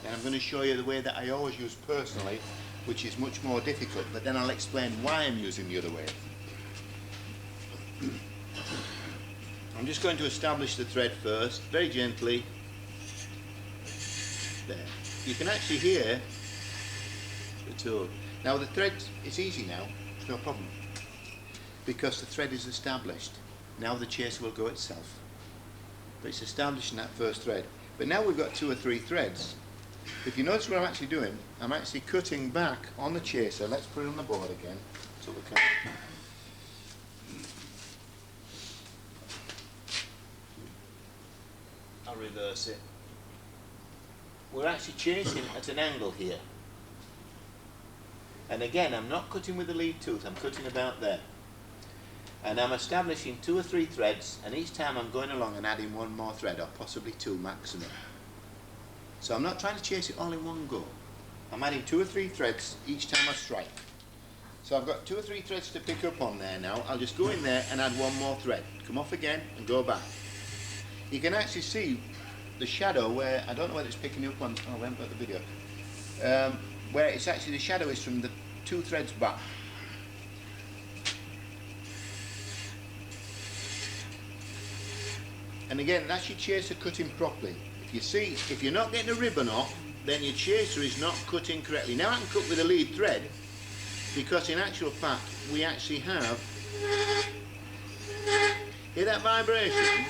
And I'm going to show you the way that I always use personally, which is much more difficult, but then I'll explain why I'm using the other way. I'm just going to establish the thread first, very gently. There. You can actually hear the tool. Now the thread, it's easy now, it's no problem, because the thread is established. Now the chaser will go itself. But it's establishing that first thread. But now we've got 2 or 3 threads. If you notice what I'm actually doing, I'm actually cutting back on the chaser. Let's put it on the board again, so we can. I'll reverse it. We're actually chasing at an angle here. And again, I'm not cutting with the lead tooth, I'm cutting about there. And I'm establishing 2 or 3 threads, and each time I'm going along and adding 1 more thread, or possibly 2 maximum. So I'm not trying to chase it all in one go. I'm adding 2 or 3 threads each time I strike. So I've got 2 or 3 threads to pick up on there now. I'll just go in there and add 1 more thread. Come off again and go back. You can actually see the shadow where, I don't know whether it's picking up on, oh I haven't got the video, where it's actually, the shadow is from the 2 threads back. And again, that's your chaser cutting properly. If you see, if you're not getting a ribbon off, then your chaser is not cutting correctly. Now I can cut with a lead thread, because in actual fact, we actually have, hear that vibration?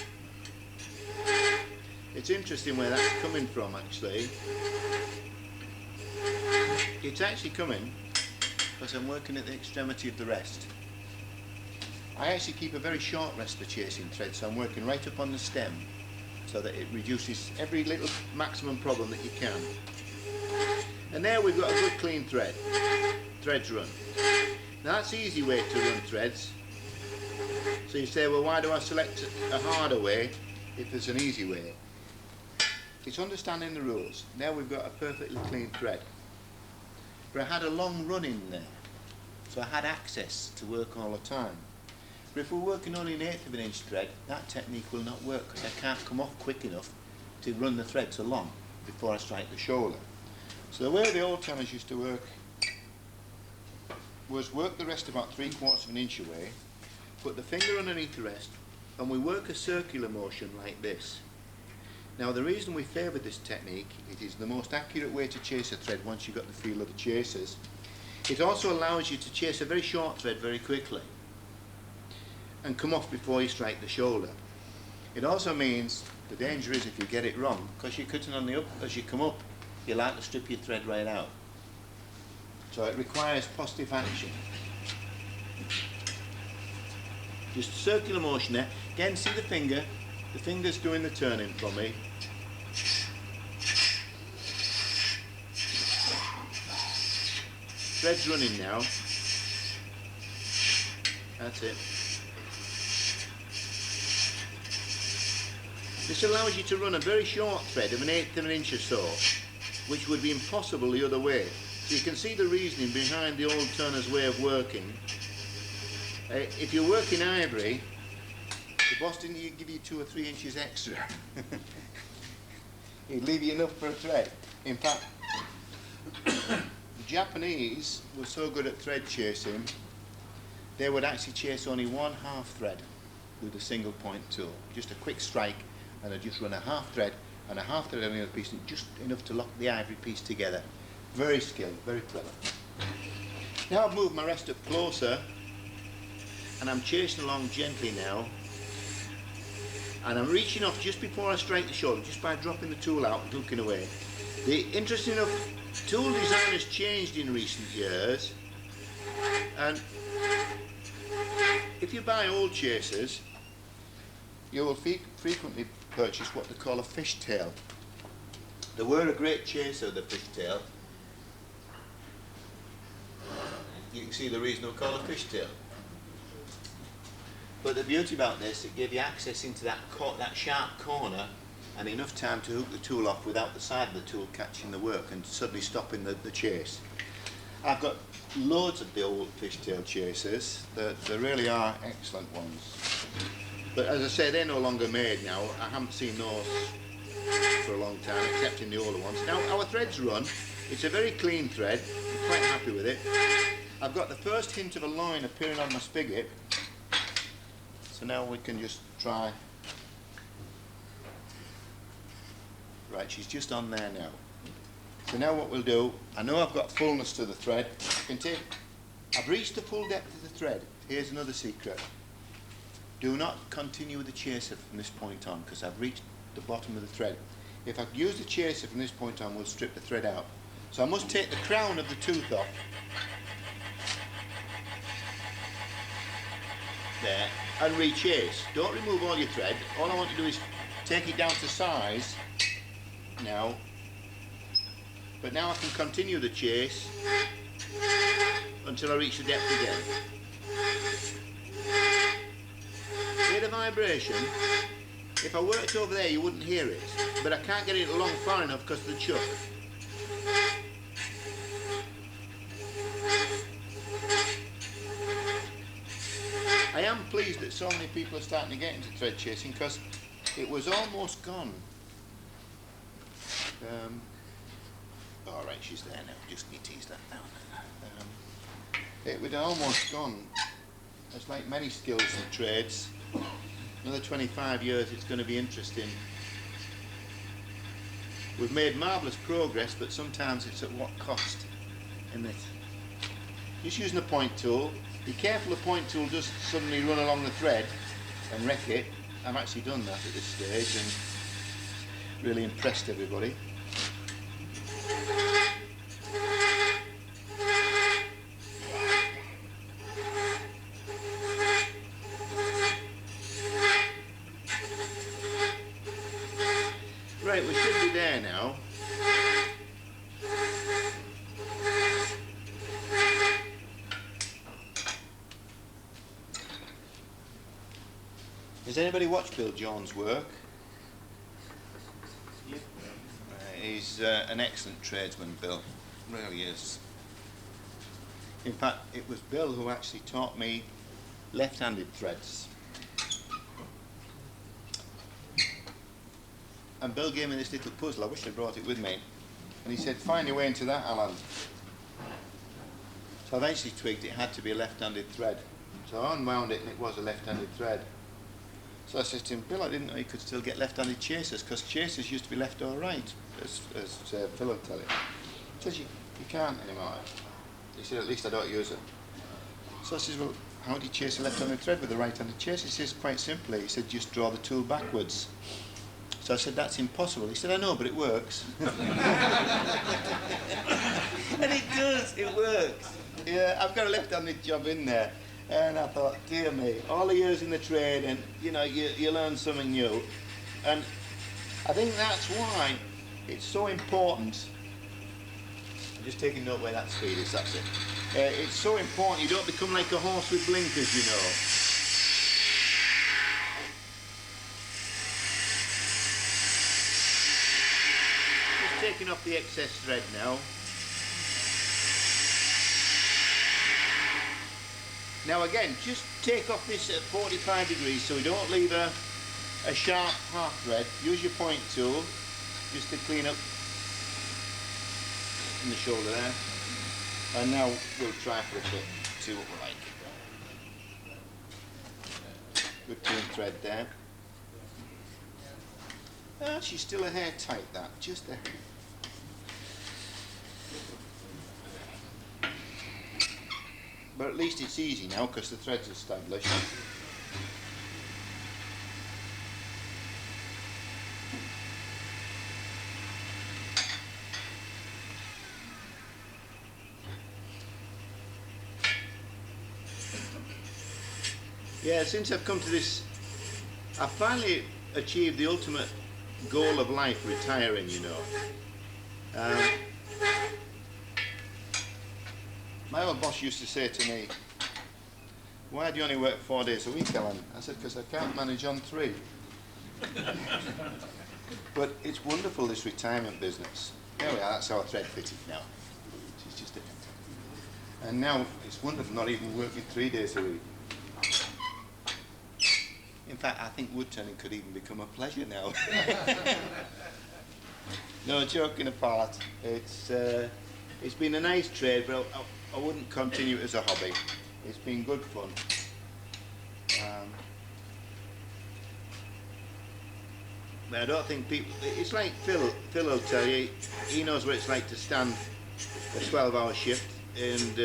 It's interesting where that's coming from actually. It's actually coming because I'm working at the extremity of the rest. I actually keep a very short rest for chasing thread, so I'm working right up on the stem so that it reduces every little maximum problem that you can. And there we've got a good clean thread. Threads run. Now that's the easy way to run threads. So you say, well, why do I select a harder way if there's an easy way? It's understanding the rules. Now we've got a perfectly clean thread. But I had a long run in there, so I had access to work all the time. But if we're working only 1/8 of an inch thread, that technique will not work because I can't come off quick enough to run the threads along before I strike the shoulder. So the way the old timers used to work was work the rest about 3/4 of an inch away, put the finger underneath the rest, and we work a circular motion like this. Now the reason we favour this technique, it is the most accurate way to chase a thread once you've got the feel of the chasers. It also allows you to chase a very short thread very quickly and come off before you strike the shoulder. It also means the danger is if you get it wrong, because you're cutting on the up, as you come up, you're likely to strip your thread right out. So it requires positive action. Just circular motion there. Again, see the finger. The finger's doing the turning for me. Thread's running now. That's it. This allows you to run a very short thread of 1/8 of an inch or so, which would be impossible the other way. So you can see the reasoning behind the old turner's way of working. If you're working ivory, the boss didn't give you 2 or 3 inches extra. He'd leave you enough for a thread. In fact, the Japanese were so good at thread chasing, they would actually chase only 1/2 thread with a single point tool. Just a quick strike, and they'd just run a 1/2 thread and a 1/2 thread on the other piece, just enough to lock the ivory piece together. Very skilled, very clever. Now I've moved my rest up closer, and I'm chasing along gently now. And I'm reaching off just before I strike the shoulder, just by dropping the tool out and hooking away. The interesting enough, tool design has changed in recent years, and if you buy old chasers, you will frequently purchase what they call a fishtail. They were a great chaser, the fishtail. You can see the reason they're called a fishtail. But the beauty about this, it gave you access into that sharp corner and enough time to hook the tool off without the side of the tool catching the work and suddenly stopping the chase. I've got loads of the old fishtail chasers. There really are excellent ones. But as I say, they're no longer made now. I haven't seen those for a long time, except in the older ones. Now, our threads run. It's a very clean thread. I'm quite happy with it. I've got the first hint of a line appearing on my spigot. So now we can just try. Right, she's just on there now. So now what we'll do, I know I've got fullness to the thread. I've reached the full depth of the thread. Here's another secret. Do not continue with the chaser from this point on, because I've reached the bottom of the thread. If I use the chaser from this point on, we'll strip the thread out. So I must take the crown of the tooth off. There, and re-chase. Don't remove all your thread. All I want to do is take it down to size now. But now I can continue the chase until I reach the depth again. Hear the vibration? If I worked over there you wouldn't hear it, but I can't get it along far enough because of the chuck. I am pleased that so many people are starting to get into thread chasing, because it was almost gone. Alright, she's there now, just need to ease that down. It was almost gone. It's like many skills and trades. Another 25 years it's going to be interesting. We've made marvellous progress, but sometimes it's at what cost, isn't it? Just using a point tool. Be careful the point tool doesn't suddenly run along the thread and wreck it. I've actually done that at this stage and really impressed everybody. Right, we should be there now. Has anybody watched Bill Jones' work? Yeah. He's an excellent tradesman, Bill. Really is. In fact, it was Bill who actually taught me left-handed threads. And Bill gave me this little puzzle. I wish I'd brought it with me. And he said, find your way into that, Alan. So I eventually twigged it had to be a left-handed thread. So I unwound it and it was a left-handed thread. So I said to him, Bill, I didn't know you could still get left-handed chasers, because chasers used to be left or right, as Phil will tell you. He says, you can't anymore. He said, at least I don't use it. So I said, well, how do you chase a left-handed thread with a right-handed chaser? He says, quite simply. He said, just draw the tool backwards. So I said, that's impossible. He said, I know, but it works. And it does, it works. Yeah, I've got a left-handed job in there. And I thought, dear me, all the years in the trade, and you know, you learn something new. And I think that's why it's so important. I'm just taking note where that speed is, that's it. It's so important you don't become like a horse with blinkers, you know. Just taking off the excess thread now. Now again, just take off this at 45 degrees so we don't leave a sharp half thread. Use your point tool just to clean up in the shoulder there. And now we'll try for a bit, see what we like. Good clean thread there. Ah, she's still a hair tight, that, just a hair. But at least it's easy now because the thread's established. Yeah, since I've come to this, I've finally achieved the ultimate goal of life, retiring, you know. My old boss used to say to me, why do you only work 4 days a week, Alan? I said, because I can't manage on 3. But it's wonderful, this retirement business. There we are, that's our thread fitted now. It's just different. And now it's wonderful not even working 3 days a week. fact, I think wood turning could even become a pleasure now. No, joking apart, it's been a nice trade, but I wouldn't continue it as a hobby. It's been good fun. But I don't think people, it's like Phil will tell you, he knows what it's like to stand a 12-hour shift, and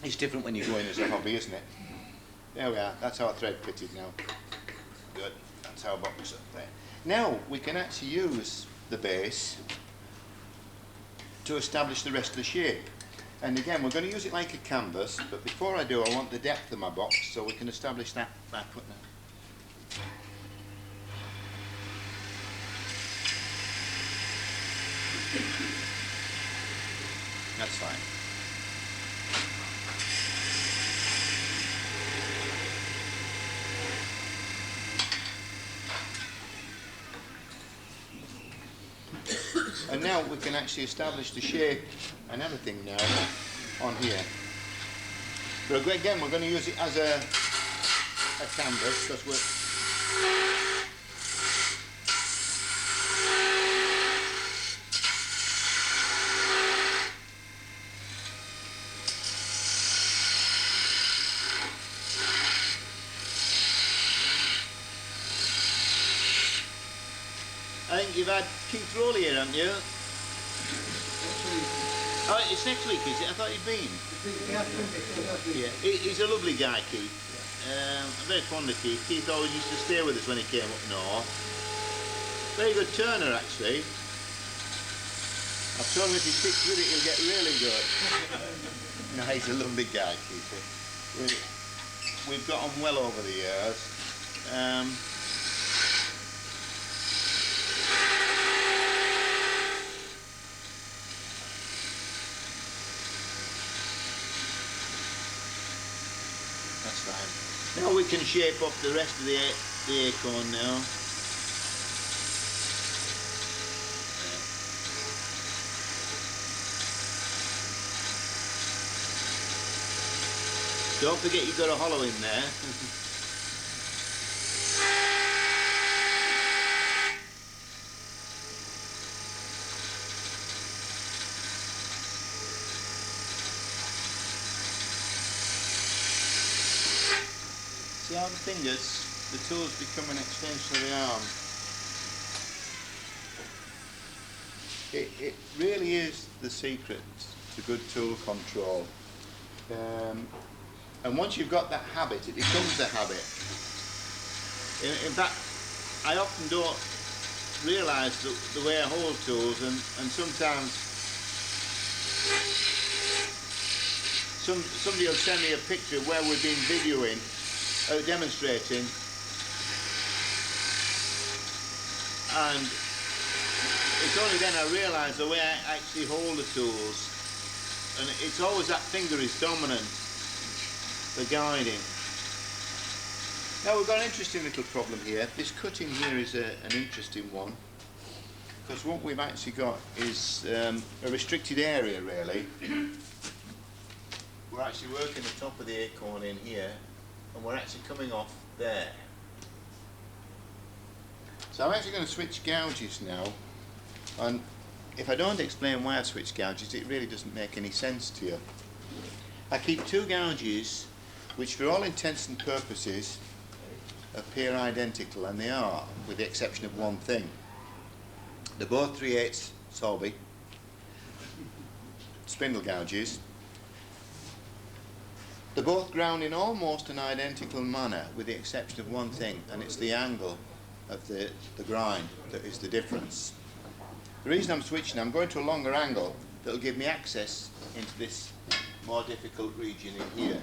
it's different when you go in as a hobby, isn't it? There we are, that's our thread fitted now. Good, that's our box up there. Now we can actually use the base to establish the rest of the shape. And again, we're going to use it like a canvas, but before I do, I want the depth of my box so we can establish that by putting it. That's fine. And now we can actually establish the shape and everything now on here. But again, we're going to use it as a canvas because we're... I think you've had Keith Rowley here, haven't you? Oh, it's next week, is it? I thought he'd been. Yeah, he's a lovely guy, Keith. I'm very fond of Keith. Keith always used to stay with us when he came up north. Very good turner, actually. I've told him if he sticks with it, he'll get really good. No, he's a lovely guy, Keith. We've got on well over the years. That's fine. Now we can shape up the rest of the acorn now. Don't forget you've got a hollow in there. See how the fingers, the tools become an extension of the arm. It really is the secret to good tool control. And once you've got that habit, it becomes a habit. In fact, I often don't realise the way I hold tools, and sometimes somebody will send me a picture of where we've been videoing, demonstrating, and it's only then I realise the way I actually hold the tools, and it's always that finger is dominant, the guiding. Now we've got an interesting little problem here. This cutting here is an interesting one, because what we've actually got is a restricted area really. We're actually working the top of the acorn in here, and we're actually coming off there. So I'm actually going to switch gouges now, and if I don't explain why I've switched gouges, it really doesn't make any sense to you. I keep two gouges which for all intents and purposes appear identical, and they are, with the exception of one thing. They're both 3/8 Solby spindle gouges. They're both ground in almost an identical manner, with the exception of one thing, and it's the angle of the grind that is the difference. The reason I'm switching, I'm going to a longer angle that will give me access into this more difficult region in here.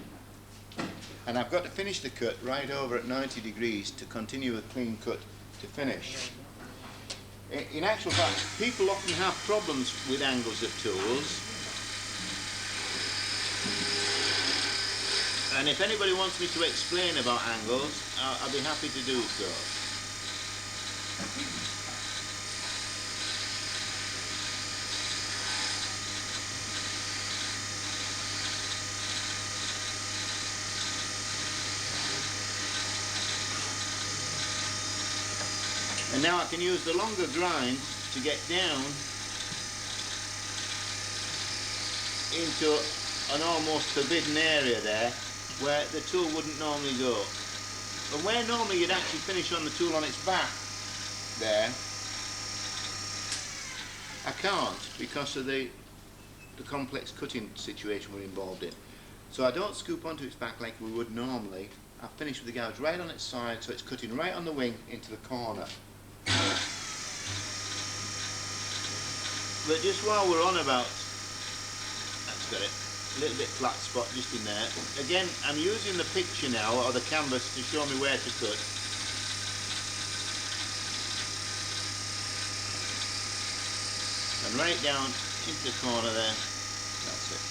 And I've got to finish the cut right over at 90 degrees to continue a clean cut to finish. In actual fact, people often have problems with angles of tools. And if anybody wants me to explain about angles, I'll be happy to do so. And now I can use the longer grind to get down into an almost forbidden area there where the tool wouldn't normally go. But where normally you'd actually finish on the tool on its back there, I can't because of the complex cutting situation we're involved in. So I don't scoop onto its back like we would normally. I finish with the gouge right on its side, so it's cutting right on the wing into the corner. But just while we're on about, that's got it, a little bit flat spot just in there. Again, I'm using the picture now, or the canvas, to show me where to cut. And right down into the corner there, that's it.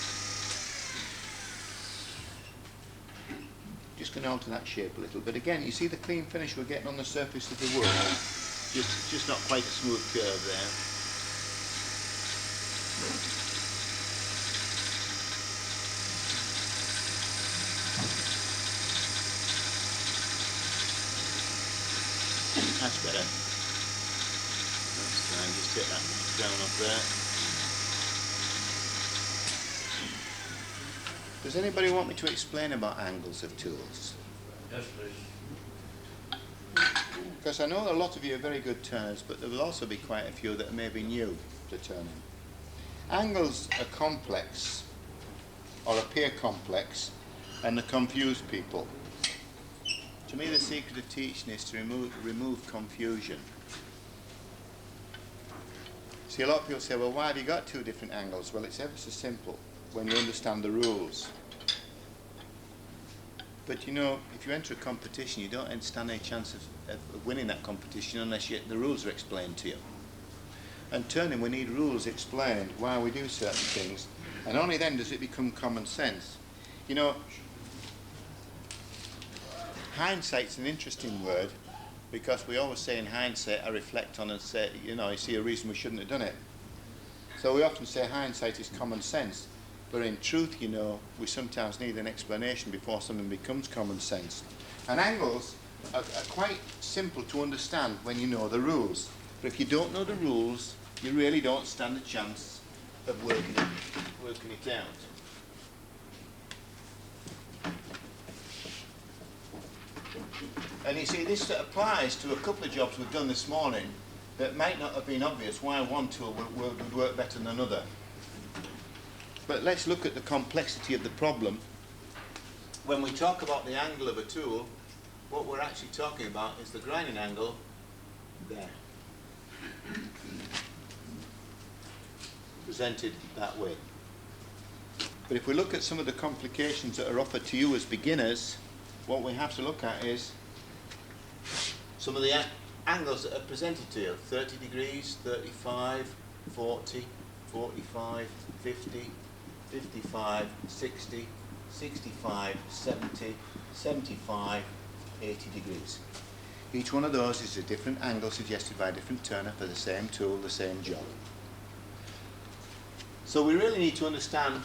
Just going to alter that shape a little, but again, you see the clean finish we're getting on the surface of the wood. Just not quite a smooth curve there. That's better. Let's try and just get that down up there. Does anybody want me to explain about angles of tools? Yes, please. Because I know a lot of you are very good turners, but there will also be quite a few that may be new to turning. Angles are complex, or appear complex, and they confuse people. To me, the secret of teaching is to remove confusion. See, a lot of people say, well, why have you got two different angles? Well, it's ever so simple when you understand the rules. But you know, if you enter a competition, you don't stand any chance of winning that competition unless the rules are explained to you. And turning, we need rules explained why we do certain things, and only then does it become common sense. You know, hindsight's an interesting word, because we always say in hindsight, I reflect on and say, you know, I see a reason we shouldn't have done it. So we often say hindsight is common sense, but in truth, you know, we sometimes need an explanation before something becomes common sense. And angles are quite simple to understand when you know the rules. But if you don't know the rules, you really don't stand a chance of working it out. And you see, this applies to a couple of jobs we've done this morning that might not have been obvious why one tool would work better than another. But let's look at the complexity of the problem. When we talk about the angle of a tool, what we're actually talking about is the grinding angle there. Presented that way. But if we look at some of the complications that are offered to you as beginners, what we have to look at is some of the angles that are presented to you. 30 degrees, 35, 40, 45, 50, 55, 60, 65, 70, 75, 80 degrees. Each one of those is a different angle suggested by a different turner for the same tool, the same job. So we really need to understand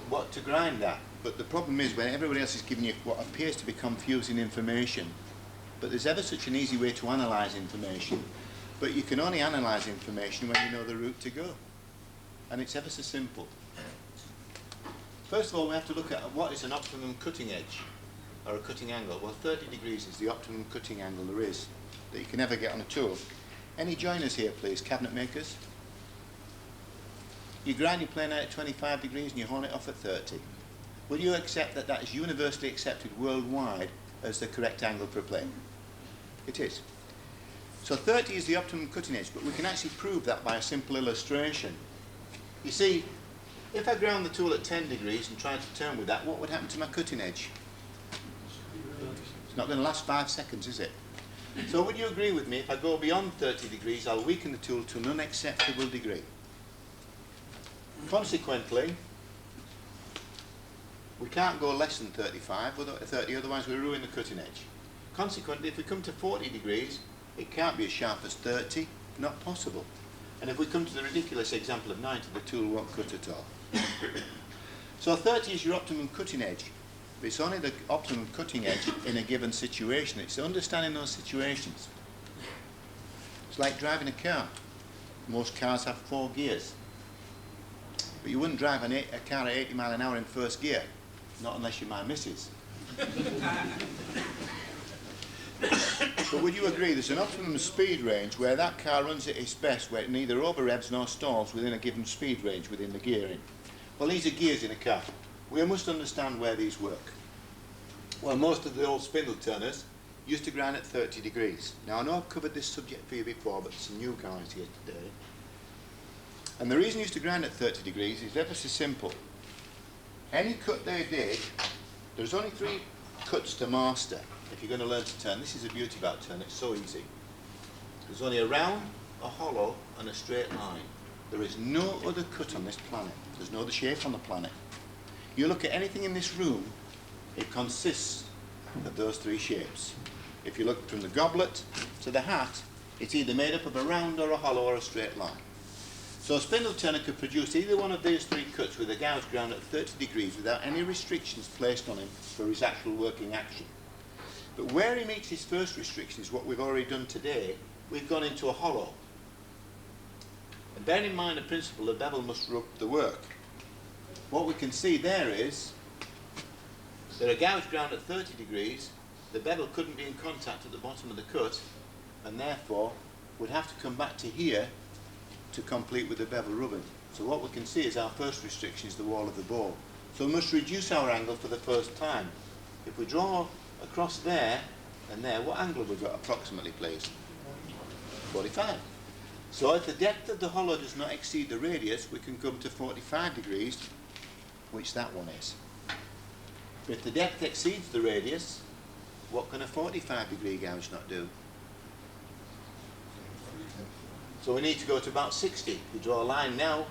what to grind at. But the problem is when everybody else is giving you what appears to be confusing information, but there's ever such an easy way to analyse information, but you can only analyse information when you know the route to go. And it's ever so simple. First of all, we have to look at what is an optimum cutting edge, or a cutting angle. Well, 30 degrees is the optimum cutting angle there is, that you can ever get on a tool. Any joiners here, please, cabinet makers? You grind your plane out at 25 degrees and you horn it off at 30. Will you accept that that is universally accepted worldwide as the correct angle for a plane? It is. So 30 is the optimum cutting edge, but we can actually prove that by a simple illustration. You see, if I ground the tool at 10 degrees and tried to turn with that, what would happen to my cutting edge? It's not going to last 5 seconds, is it? So would you agree with me, if I go beyond 30 degrees, I'll weaken the tool to an unacceptable degree. Consequently, we can't go less than 35, 30, otherwise we ruin the cutting edge. Consequently, if we come to 40 degrees, it can't be as sharp as 30, not possible. And if we come to the ridiculous example of 90, the tool won't cut at all. So 30 is your optimum cutting edge. But it's only the optimum cutting edge in a given situation. It's understanding those situations. It's like driving a car. Most cars have 4 gears. But you wouldn't drive a car at 80 mile an hour in first gear, not unless you're my missus. But would you agree there's an optimum speed range where that car runs at its best, where it neither over-revs nor stalls within a given speed range within the gearing? Well, these are gears in a car. We must understand where these work. Well, most of the old spindle turners used to grind at 30 degrees. Now, I know I've covered this subject for you before, but there's some new guys here today. And the reason they used to grind at 30 degrees is ever so simple. Any cut they did, there's only 3 cuts to master if you're going to learn to turn. This is the beauty about turn, it's so easy. There's only a round, a hollow and a straight line. There is no other cut on this planet. There's no other shape on the planet. You look at anything in this room, it consists of those 3 shapes. If you look from the goblet to the hat, it's either made up of a round or a hollow or a straight line. So a spindle turner could produce either one of these 3 cuts with a gouge ground at 30 degrees without any restrictions placed on him for his actual working action. But where he meets his first restriction is what we've already done today. We've gone into a hollow. And bearing in mind the principle, the bevel must rub the work. What we can see there is that a gouge ground at 30 degrees, the bevel couldn't be in contact at the bottom of the cut, and therefore would have to come back to here to complete with the bevel rubbing. So what we can see is our first restriction is the wall of the bore. So we must reduce our angle for the first time. If we draw across there and there, what angle have we got approximately, please? 45. So if the depth of the hollow does not exceed the radius, we can come to 45 degrees, which that one is. But if the depth exceeds the radius, what can a 45 degree gouge not do? So we need to go to about 60. If you draw a line now,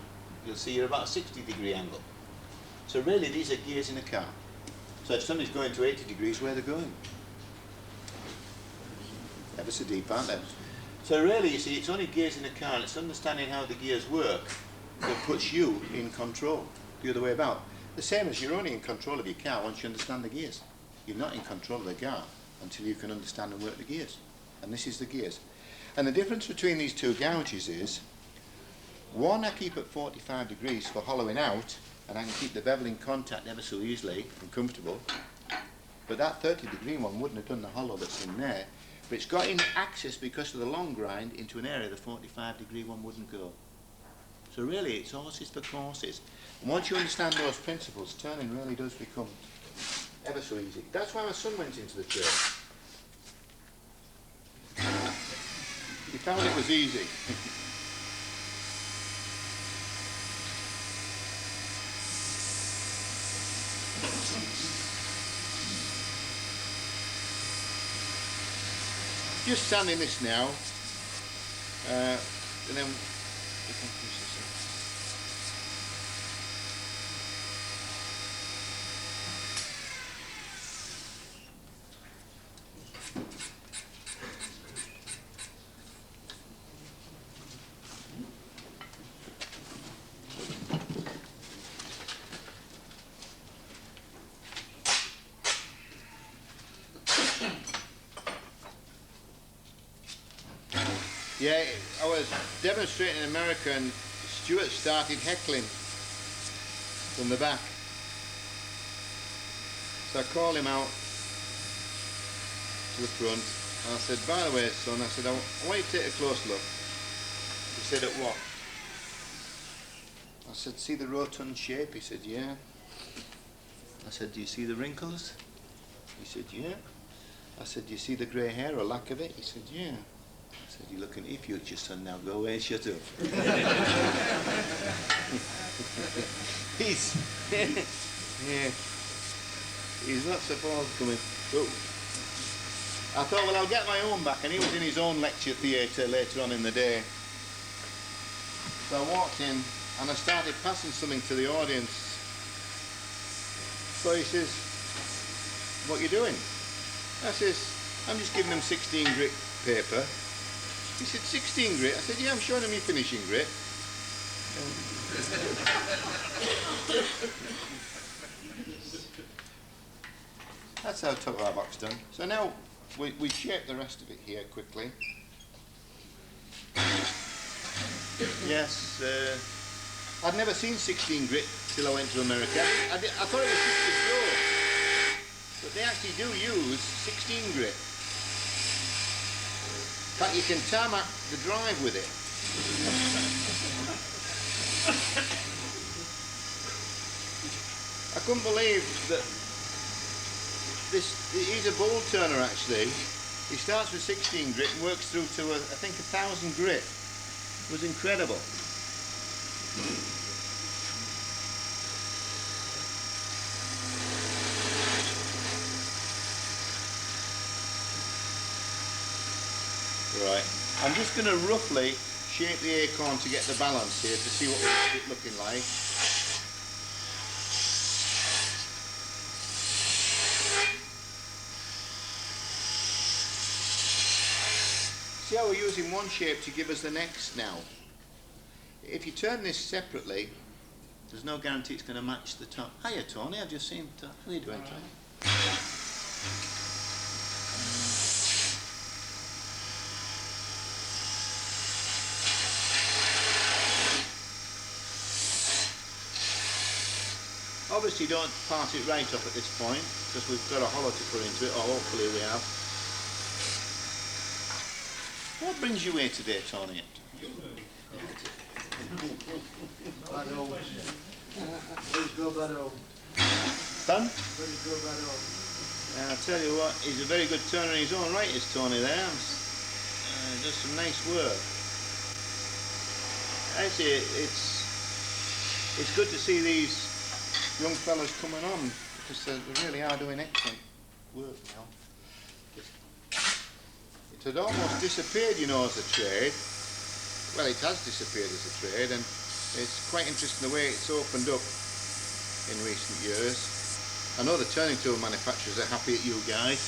you'll see you're about a 60 degree angle. So really these are gears in a car. So if somebody's going to 80 degrees, where are they going? Ever so deep, aren't they? So really, you see, it's only gears in a car, and it's understanding how the gears work that puts you in control. The other way about. The same as you're only in control of your car once you understand the gears. You're not in control of the car until you can understand and work the gears. And this is the gears. And the difference between these 2 gouges is, one I keep at 45 degrees for hollowing out, and I can keep the bevel in contact ever so easily and comfortable. But that 30 degree one wouldn't have done the hollow that's in there. But it's got in access because of the long grind into an area the 45 degree one wouldn't go. So really it's horses for courses. And once you understand those principles, turning really does become ever so easy. That's why my son went into the trade. He found it was easy. Just sanding this now, and then we can finish this up. Yeah, I was demonstrating in America and Stuart started heckling from the back. So I called him out to the front and I said, by the way, son, I said, I want you to take a close look. He said, at what? I said, see the rotund shape? He said, yeah. I said, do you see the wrinkles? He said, yeah. I said, do you see the grey hair or lack of it? He said, yeah. I said, you're looking at your future son now, go away and shut up. he's not supposed to come in. But I thought, well, I'll get my own back, and he was in his own lecture theatre later on in the day. So I walked in and I started passing something to the audience. So he says, what are you doing? I says, I'm just giving them 16 grit paper. He said, 16 grit? I said, yeah, I'm showing them your finishing grit. That's how top of our box done. So now we shape the rest of it here quickly. Yes, I'd never seen 16 grit till I went to America. I thought it was 64, but they actually do use 16 grit. In fact, you can tarmac the drive with it. I couldn't believe that he's a bowl turner actually. He starts with 16 grit and works through to, I think, 1,000 grit. It was incredible. Right, I'm just going to roughly shape the acorn to get the balance here to see what it's looking like. See how we're using one shape to give us the next now. If you turn this separately, there's no guarantee it's going to match the top. Hiya Tony, I've just seen. How are you doing, Tony? Obviously don't part it right up at this point because we've got a hollow to put into it, or hopefully we have. What brings you here today, Tony? Battle. Let's go battle. Fun? Let's go battle. I'll tell you what, he's a very good turner in his own right, is Tony there. Does some nice work. Actually, it's good to see these young fellas coming on because they really are doing excellent work now. It had almost disappeared, you know, as a trade. Well, it has disappeared as a trade, and it's quite interesting the way it's opened up in recent years. I know the turning tool manufacturers are happy at you guys.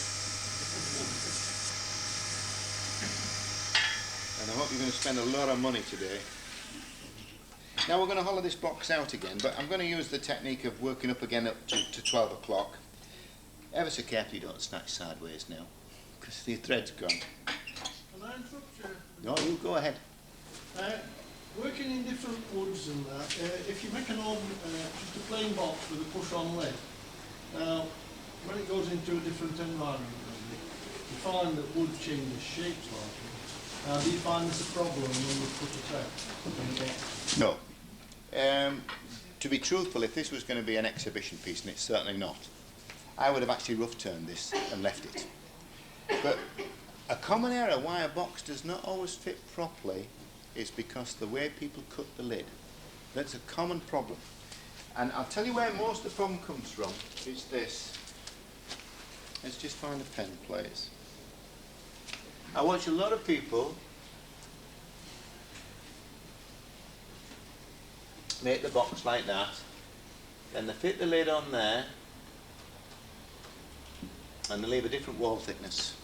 And I hope you're going to spend a lot of money today. Now we're going to hollow this box out again, but I'm going to use the technique of working up again up to 12 o'clock. Ever so carefully, don't snatch sideways now, because the thread's gone. Can I interrupt you? No, you go ahead. Working in different woods and that, if you make an old, just a plain box with a push-on lid, now when it goes into a different environment, you find that wood changes shapes slightly. Do you find this a problem when you put a thread in the box? No. To be truthful, if this was going to be an exhibition piece, and it's certainly not, I would have actually rough turned this and left it. But a common error why a box does not always fit properly is because the way people cut the lid. That's a common problem. And I'll tell you where most of the problem comes from. It's this. Let's just find a pen, please. I watch a lot of people make the box like that, then they fit the lid on there, and they leave a different wall thickness.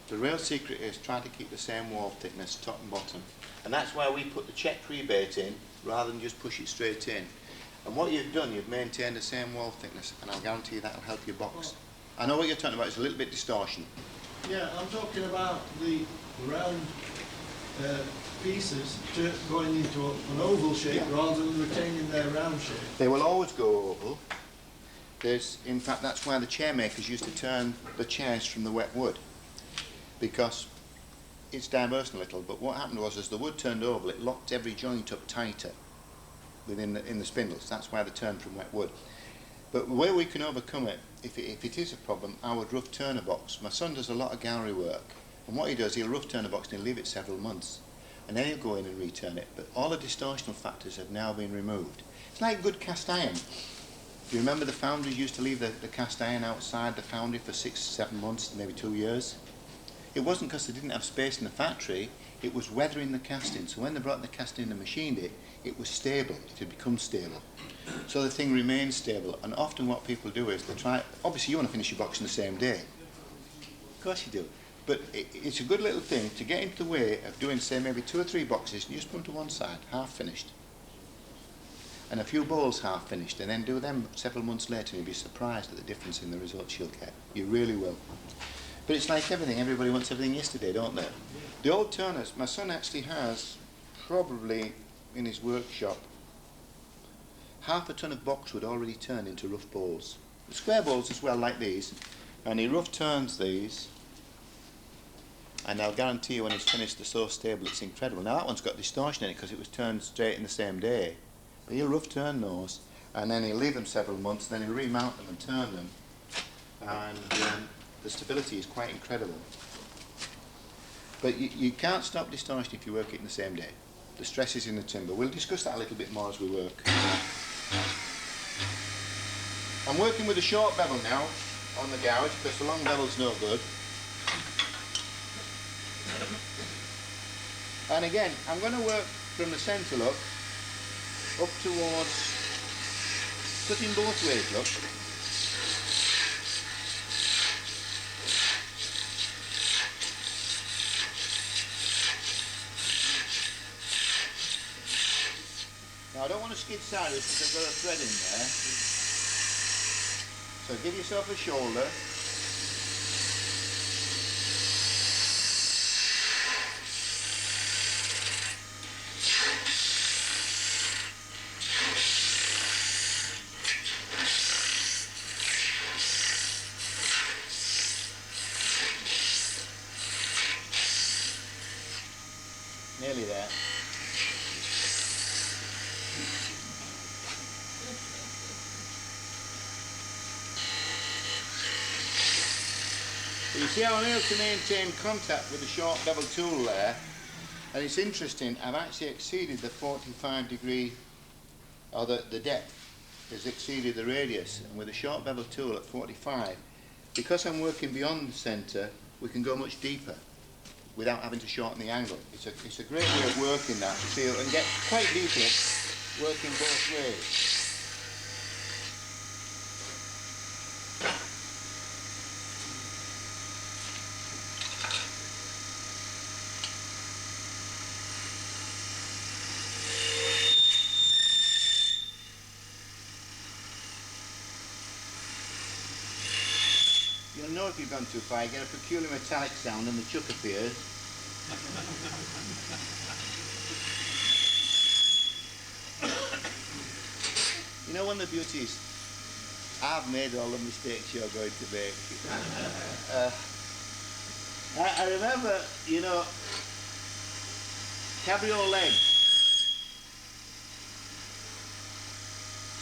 The real secret is try to keep the same wall thickness, top and bottom. And that's why we put the checked rebate in, rather than just push it straight in. And what you've done, you've maintained the same wall thickness, and I'll guarantee you that'll help your box. I know what you're talking about, it's a little bit distortion. Yeah, I'm talking about the round pieces going into an oval shape rather than retaining their round shape. They will always go oval. In fact, that's why the chair makers used to turn the chairs from the wet wood, because it's diverse a little, but what happened was as the wood turned oval, it locked every joint up tighter in the spindles. That's why they turned from wet wood. But where we can overcome it, if it is a problem, I would rough turn a box. My son does a lot of gallery work, and what he does, he'll rough turn a box and he'll leave it several months, and then he'll go in and return it. But all the distortional factors have now been removed. It's like good cast iron. Do you remember the foundries used to leave the cast iron outside the foundry for 6, 7 months, maybe 2 years? It wasn't because they didn't have space in the factory, it was weathering the casting. So when they brought the casting in and machined it, it was stable, it had become stable. So the thing remains stable, and often what people do is they try, obviously you want to finish your box in the same day. Of course you do. But it's a good little thing to get into the way of doing, say, maybe 2 or 3 boxes, and you just put them to one side, half finished. And a few bowls half finished, and then do them several months later, and you'll be surprised at the difference in the results you'll get. You really will. But it's like everything, everybody wants everything yesterday, don't they? The old turners, my son actually has probably in his workshop, half a ton of boxwood already turned into rough balls. Square balls as well, like these. And he rough turns these, and I'll guarantee you when he's finished they're so stable it's incredible. Now that one's got distortion in it because it was turned straight in the same day. But he'll rough turn those, and then he'll leave them several months, then he'll remount them and turn them. And the stability is quite incredible. But you can't stop distortion if you work it in the same day. The stress is in the timber. We'll discuss that a little bit more as we work. I'm working with a short bevel now on the gouge because the long bevel's no good. And again, I'm going to work from the centre look up towards cutting both ways, look. Now I don't want to skid sideways because I've got a thread in there. So give yourself a shoulder. Nearly there. You see how I'm able to maintain contact with the short bevel tool there, and it's interesting, I've actually exceeded the 45 degree, or the depth has exceeded the radius, and with a short bevel tool at 45, because I'm working beyond the centre, we can go much deeper without having to shorten the angle. It's a great way of working that, you see, and get quite deeply working both ways. You'll know if you've gone too far, you get a peculiar metallic sound and the chuck appears. You know, one of the beauties, I've made all the mistakes you're going to make. I remember, you know, cabriolet,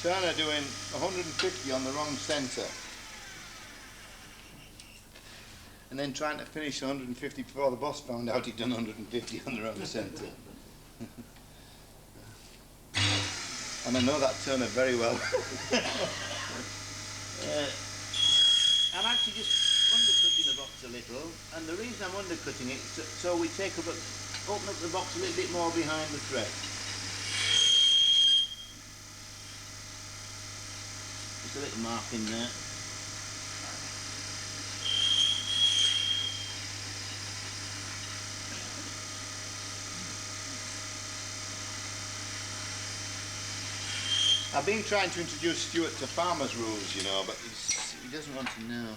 Turner doing 150 on the wrong centre. And then trying to finish 150 before the boss found out he'd done 150 on the wrong centre. And I know that Turner very well. I'm actually just undercutting the box a little, and the reason I'm undercutting it is so we open up the box a little bit more behind the thread. Just a little mark in there. I've been trying to introduce Stuart to farmer's rules, you know, but he doesn't want to know.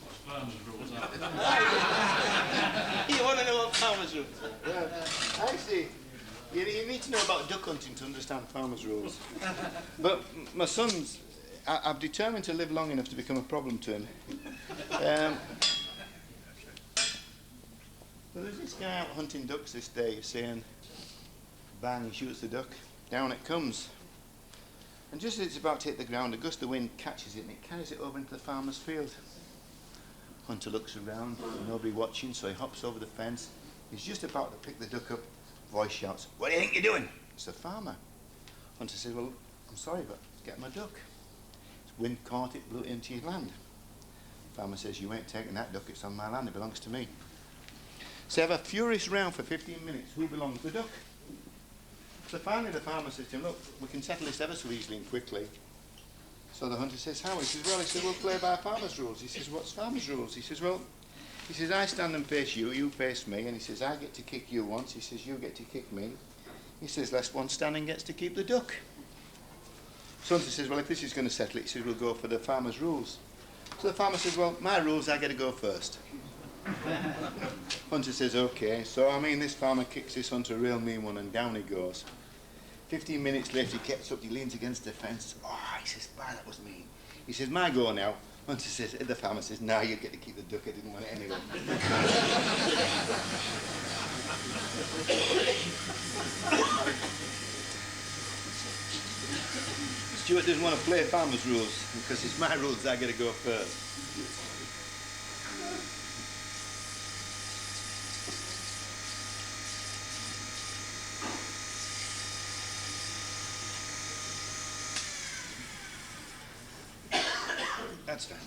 What's farmers' rules are? You want to know what farmer's rules are? Well, actually, you need to know about duck hunting to understand farmer's rules. But my son's, I've determined to live long enough to become a problem to him. Well, there's this guy out hunting ducks this day, saying, bang, he shoots the duck, down it comes. And just as it's about to hit the ground, a gust of wind catches it and it carries it over into the farmer's field. Hunter looks around, nobody watching, so he hops over the fence. He's just about to pick the duck up. Voice shouts, "What do you think you're doing?" It's the farmer. Hunter says, "Well, I'm sorry, but get my duck." Wind caught it, blew it into your land. Farmer says, "You ain't taking that duck, it's on my land, it belongs to me." So have a furious round for 15 minutes. Who belongs to the duck? So finally the farmer says to him, "Look, we can settle this ever so easily and quickly." So the hunter says, "How?" He says, "Well," he says, "we'll play by farmer's rules." He says, "What's farmer's rules?" He says, "Well," he says, "I stand and face you, you face me." And he says, "I get to kick you once." He says, "You get to kick me." He says, "Last one standing gets to keep the duck." So hunter says, "Well, if this is going to settle it," he says, "we'll go for the farmer's rules." So the farmer says, well, my rules, I got to go first. Hunter says, okay. So, I mean, this farmer kicks this hunter a real mean one, and down he goes. 15 minutes later, he gets up, he leans against the fence. Oh, he says, wow, that was mean. He says, my go now. Hunter says, the farmer says, nah, you get to keep the duck, I didn't want it anyway. Stuart doesn't want to play farmer's rules, because it's my rules, I got to go first. That's fine.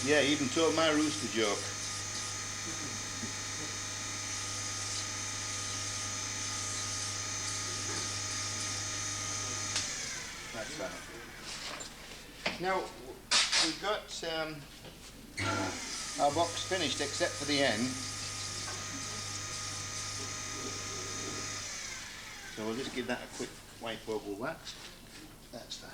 Yeah, he even told my rooster joke. That's fine. Now, we've got our box finished except for the end. So we'll just give that a quick wipe over wax. That's fine.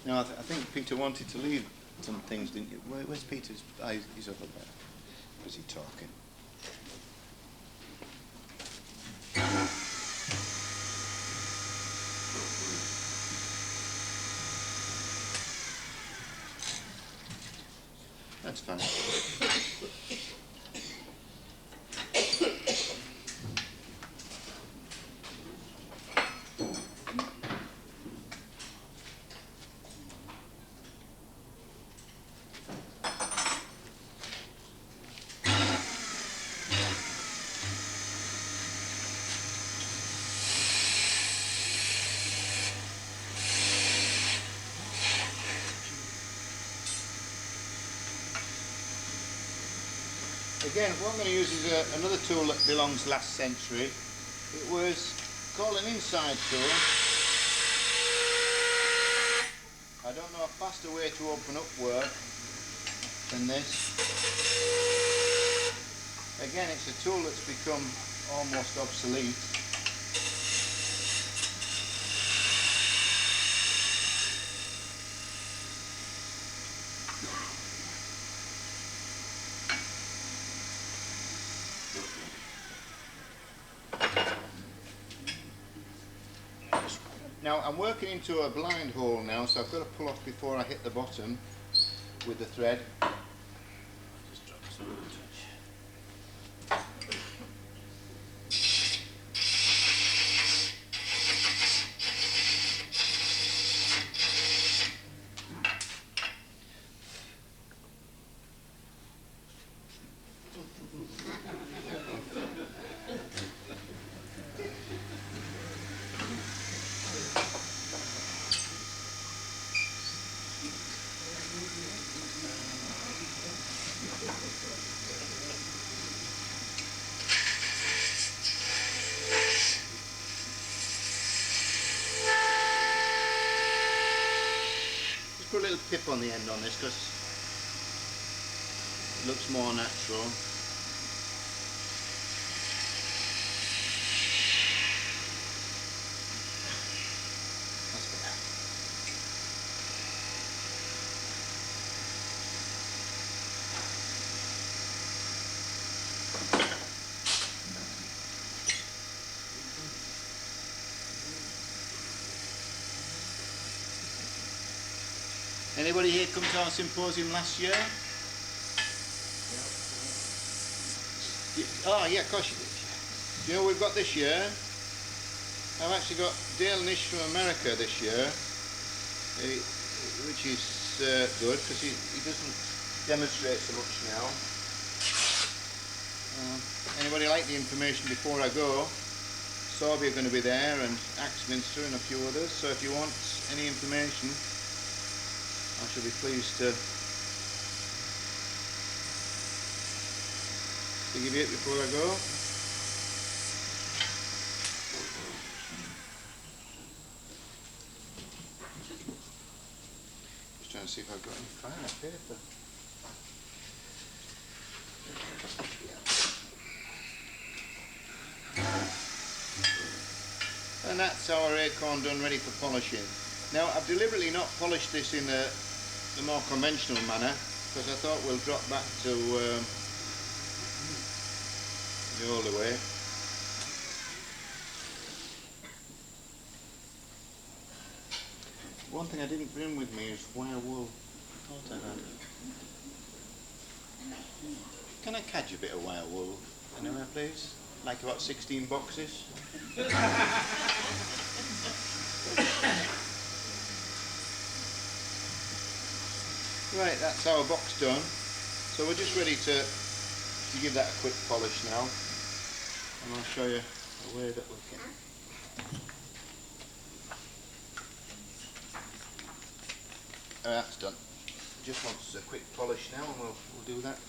Now, I think Peter wanted to leave some things, didn't you? Where's Peter's? Oh, he's over there. Was he talking? That's fine. Again, what I'm going to use is another tool that belongs last century. It was called an inside tool. I don't know a faster way to open up work than this. Again, it's a tool that's become almost obsolete. Now I'm working into a blind hole now, so I've got to pull off before I hit the bottom with the thread. Just drop this a little touch. Put a little tip on the end on this because it looks more natural. That's better. Anybody here come to our symposium last year? Oh yeah, of course you did. You know we've got this year? I've actually got Dale Nish from America this year, which is good because he doesn't demonstrate so much now. Anybody like the information before I go? Sorby are going to be there, and Axminster and a few others, so if you want any information I shall be pleased to give you it before I go. Just trying to see if I've got any finer paper. And that's our acorn done, ready for polishing. Now I've deliberately not polished this in the more conventional manner because I thought we'll drop back to the older way. One thing I didn't bring with me is wire wool. I thought I had. Can I catch a bit of wire wool anywhere, please? Like about 16 boxes? Right, that's our box done. So we're just ready to give that a quick polish now. And I'll show you a way that we can. That's done. Just wants a quick polish now and we'll do that.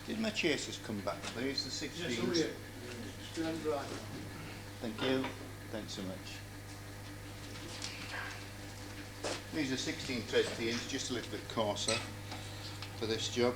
Did my chasers come back, please? The 16s. Yes, over here. Stand right. Thank you. Thanks so much. These are 16 threads to the inch, just a little bit coarser for this job.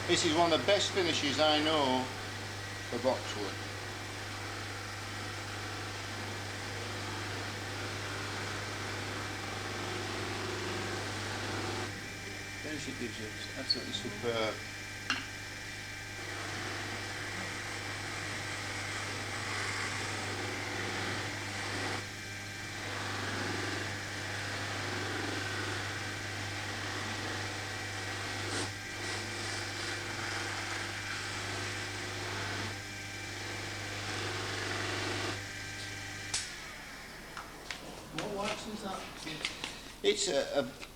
This is one of the best finishes I know for boxwood. Finish it gives you absolutely superb. What wax is that? It's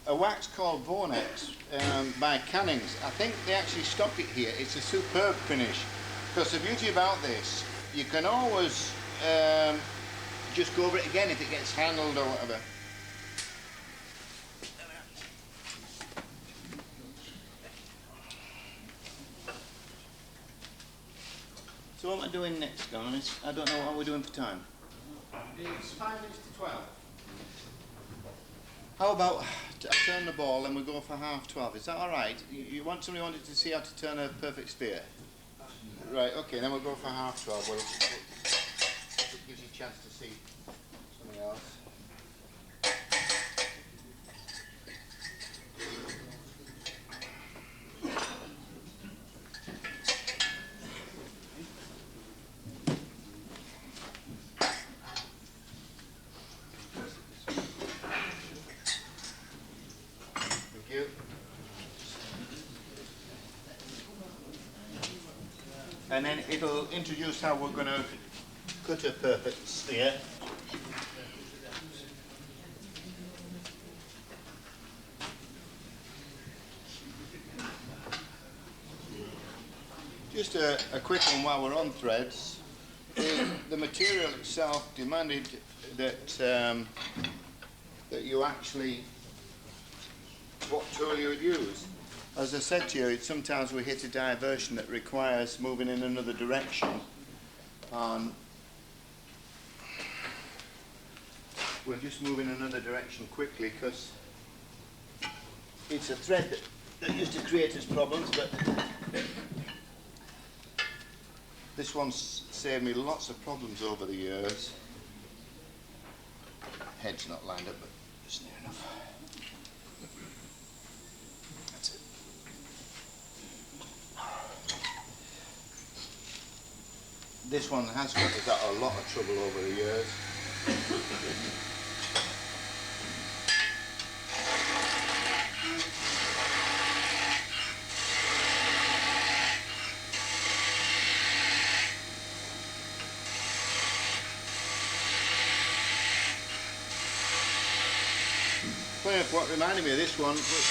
a wax called Vornex by Cannings. I think they actually stock it here. It's a superb finish. Because the beauty about this, you can always just go over it again if it gets handled or whatever. So what am I doing next, guys? I don't know what we're doing for time. It's 5 minutes to 12. How about I turn the ball and we go for 12:30? Is that all right? You want somebody wanted to see how to turn a perfect sphere? Right. Okay. Then we'll go for 12:30. It gives you a chance to see something else. And then it'll introduce how we're going to cut a perfect sphere. Just a quick one while we're on threads. The material itself demanded that that you actually, what tool you would use. As I said to you, sometimes we hit a diversion that requires moving in another direction. We'll just move in another direction quickly because it's a thread that used to create us problems, but this one's saved me lots of problems over the years. Head's not lined up, but just near enough. That's it. This one has got a lot of trouble over the years. What reminded me of this one was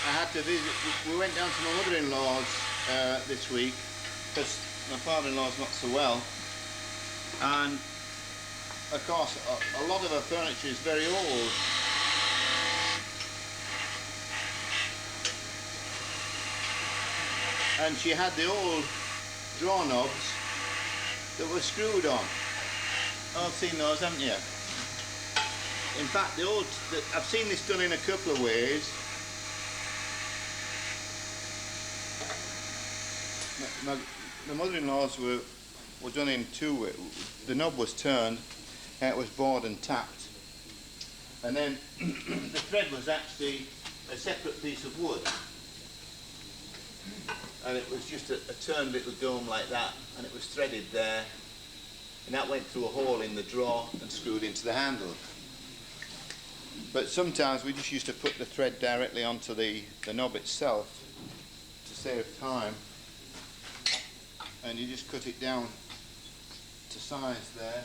I had to visit, we went down to my mother-in-law's this week because my father-in-law's not so well, and of course a lot of her furniture is very old. And she had the old drawer knobs that were screwed on. Oh, I've seen those, haven't you? In fact, I've seen this done in a couple of ways. My mother-in-law's were done in two ways. The knob was turned, and it was bored and tapped. And then the thread was actually a separate piece of wood. And it was just a turned little dome like that, and it was threaded there, and that went through a hole in the drawer and screwed into the handle. But sometimes we just used to put the thread directly onto the knob itself to save time, and you just cut it down to size there.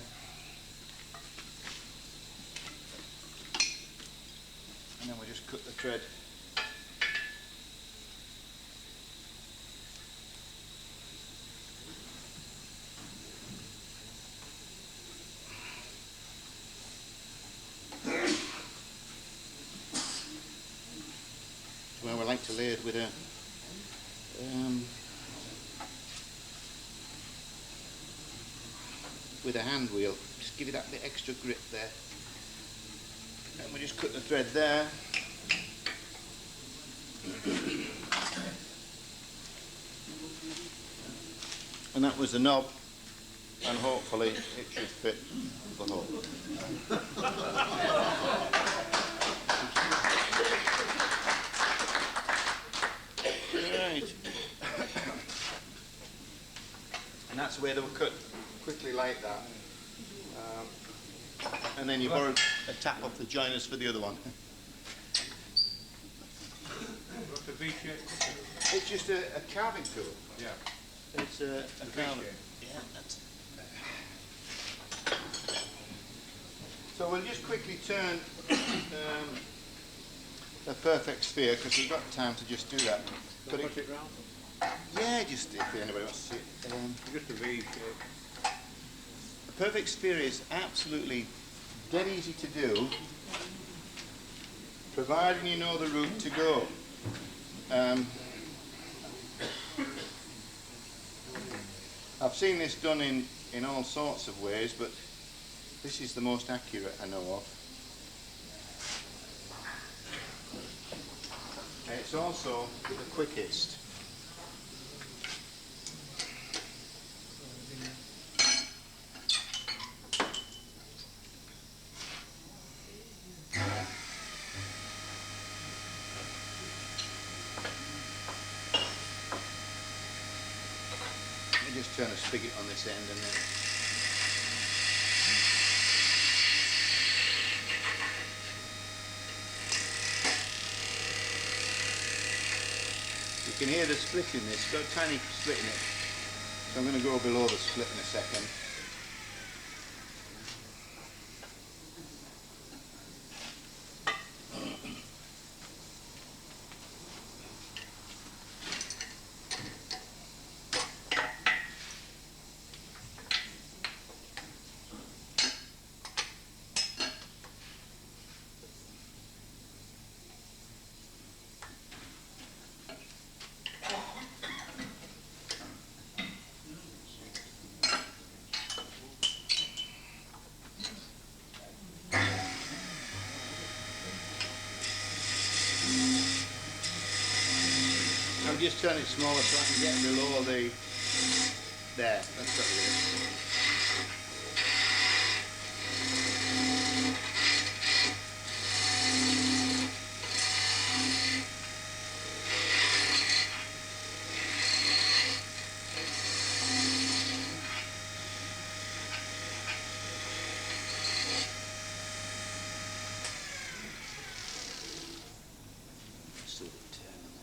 And then we just cut the thread . Well, I like to lay it with a hand wheel. Just give you that bit extra grip there. And we just cut the thread there. And that was the knob, and hopefully it should fit the hole. Right. And that's where they were cut quickly like that. And then you borrowed a tap off the joiners for the other one. What's the V-shape? It's just a carving tool. Yeah. It's a carving. V-shape. Yeah, that's. So we'll just quickly turn a perfect sphere because we've got time to just do that. Put it round? Yeah, just if anybody wants to see it. Just a V-shape. A perfect sphere is absolutely dead easy to do, providing you know the route to go. I've seen this done in all sorts of ways, but this is the most accurate I know of. And it's also the quickest. Just turn a spigot on this end and then You can hear the split in this, got a tiny split in it. So I'm going to go below the split in a second. I'll just turn it smaller so I can get below the... There, that's what it is. Sort of turn there.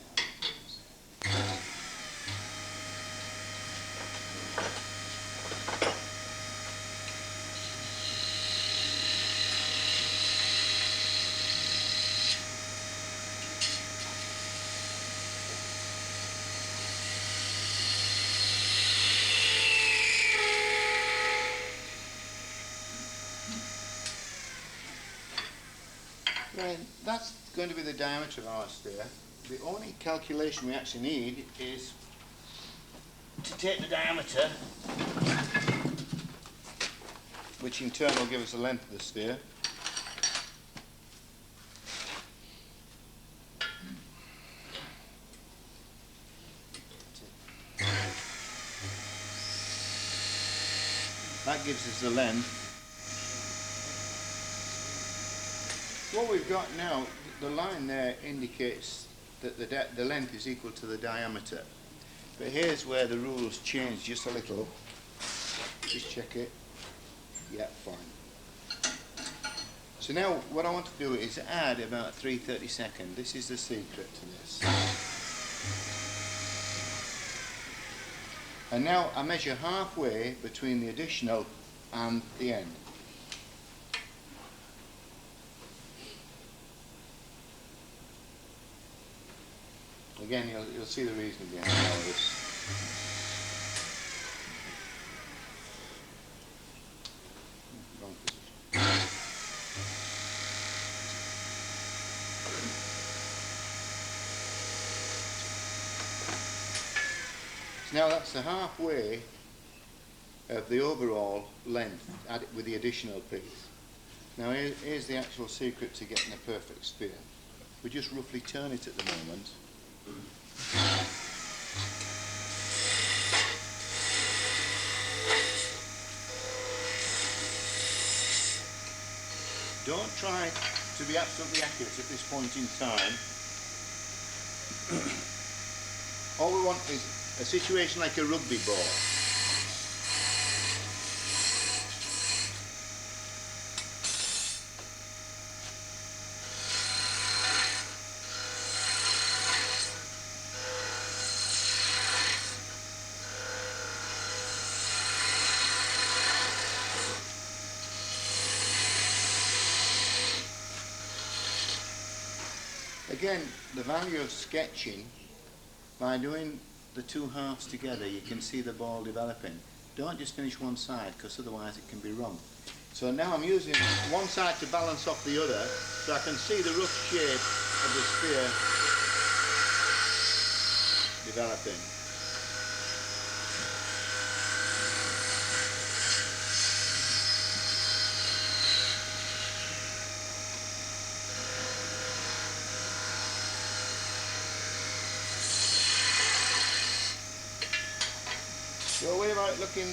Right, that's going to be the diameter of our sphere. The only calculation we actually need is to take the diameter, which in turn will give us the length of the sphere. That gives us the length. What we've got now, the line there indicates that the length is equal to the diameter. But here's where the rules change just a little. Just check it. Yeah, fine. So now what I want to do is add about 3/32. This is the secret to this. And now I measure halfway between the additional and the end. Again, you'll see the reason behind all of this. Wrong position. So now that's the halfway of the overall length with the additional piece. Now here's the actual secret to getting a perfect sphere. We just roughly turn it at the moment. Don't try to be absolutely accurate at this point in time. All we want is a situation like a rugby ball. Again, the value of sketching, by doing the two halves together, you can see the ball developing. Don't just finish one side, because otherwise it can be wrong. So now I'm using one side to balance off the other, so I can see the rough shape of the sphere developing. Don't worry about it looking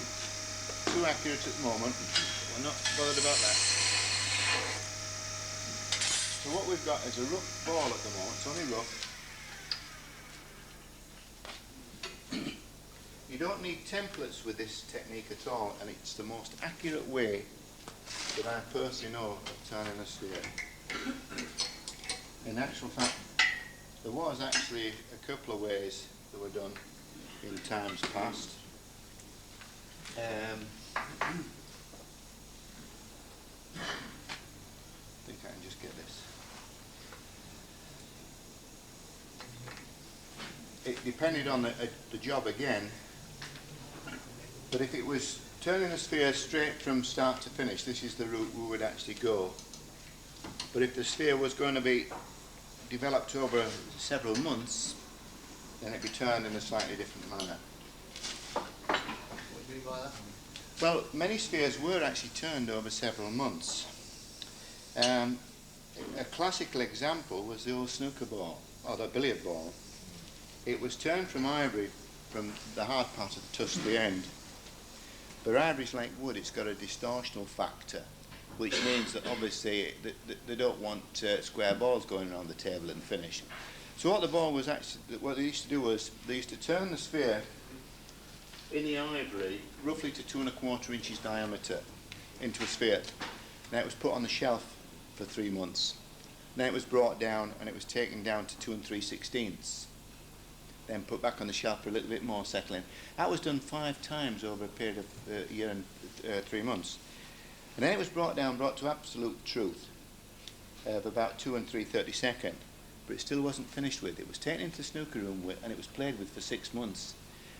too accurate at the moment. We're not bothered about that. So what we've got is a rough ball at the moment. It's only rough. You don't need templates with this technique at all, and it's the most accurate way that I personally know of turning a sphere. In actual fact, There was actually a couple of ways that were done in times past. I think I can just get this. It depended on the job again, but if it was turning the sphere straight from start to finish, this is the route we would actually go. But if the sphere was going to be developed over several months, then it'd be turned in a slightly different manner. What do you mean by that? Well, many spheres were actually turned over several months. A classical example was the old snooker ball, or the billiard ball. It was turned from ivory, from the hard part of the tusk to the end. But ivory's like wood, it's got a distortional factor, which means that obviously they don't want square balls going around the table and finish. So what the ball was actually, what they used to do was, they used to turn the sphere in the ivory roughly to 2 1/4 inches diameter into a sphere. Now it was put on the shelf for 3 months. Then it was brought down and it was taken down to 2 3/16. Then put back on the shelf for a little bit more settling. That was done 5 times over a period of a year and 3 months. And then it was brought to absolute truth of about 2 3/32, but it still wasn't finished with. It was taken into the snooker room and it was played with for 6 months.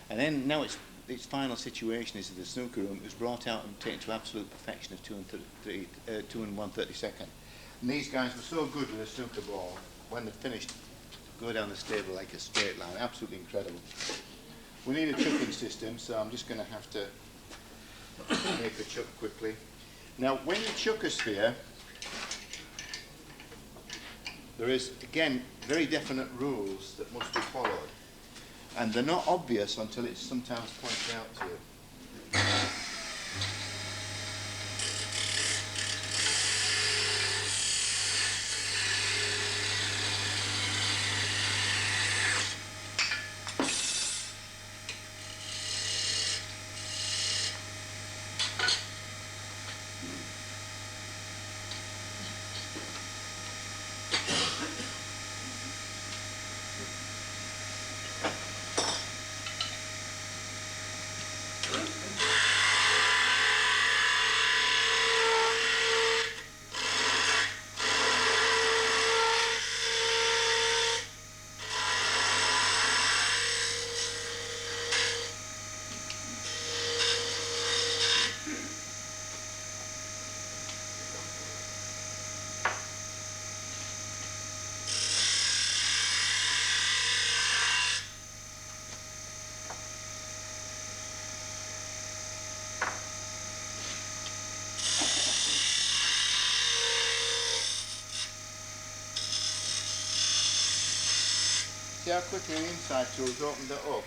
And then now its final situation is in the snooker room. It was brought out and taken to absolute perfection of 2 1/32. And these guys were so good with a snooker ball, when they finished, go down the stable like a straight line. Absolutely incredible. We need a chucking system, so I'm just going to have to make the chuck quickly. Now, when you chuck a sphere, there is, again, very definite rules that must be followed. And they're not obvious until it's sometimes pointed out to you. See how quickly the inside tool's opened it up?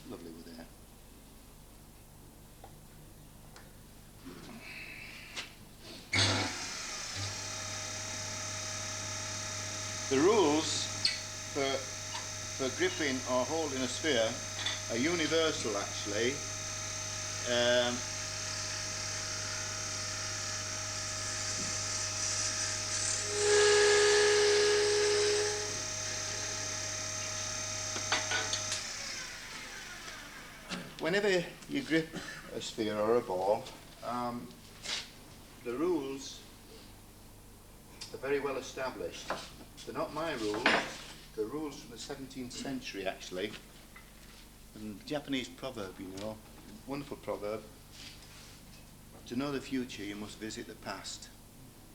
Lovely with that. The rules for gripping or holding a sphere are universal actually. Whenever you grip a sphere or a ball, the rules are very well established. They're not my rules, they're rules from the 17th century actually. And Japanese proverb, you know, wonderful proverb. To know the future, you must visit the past.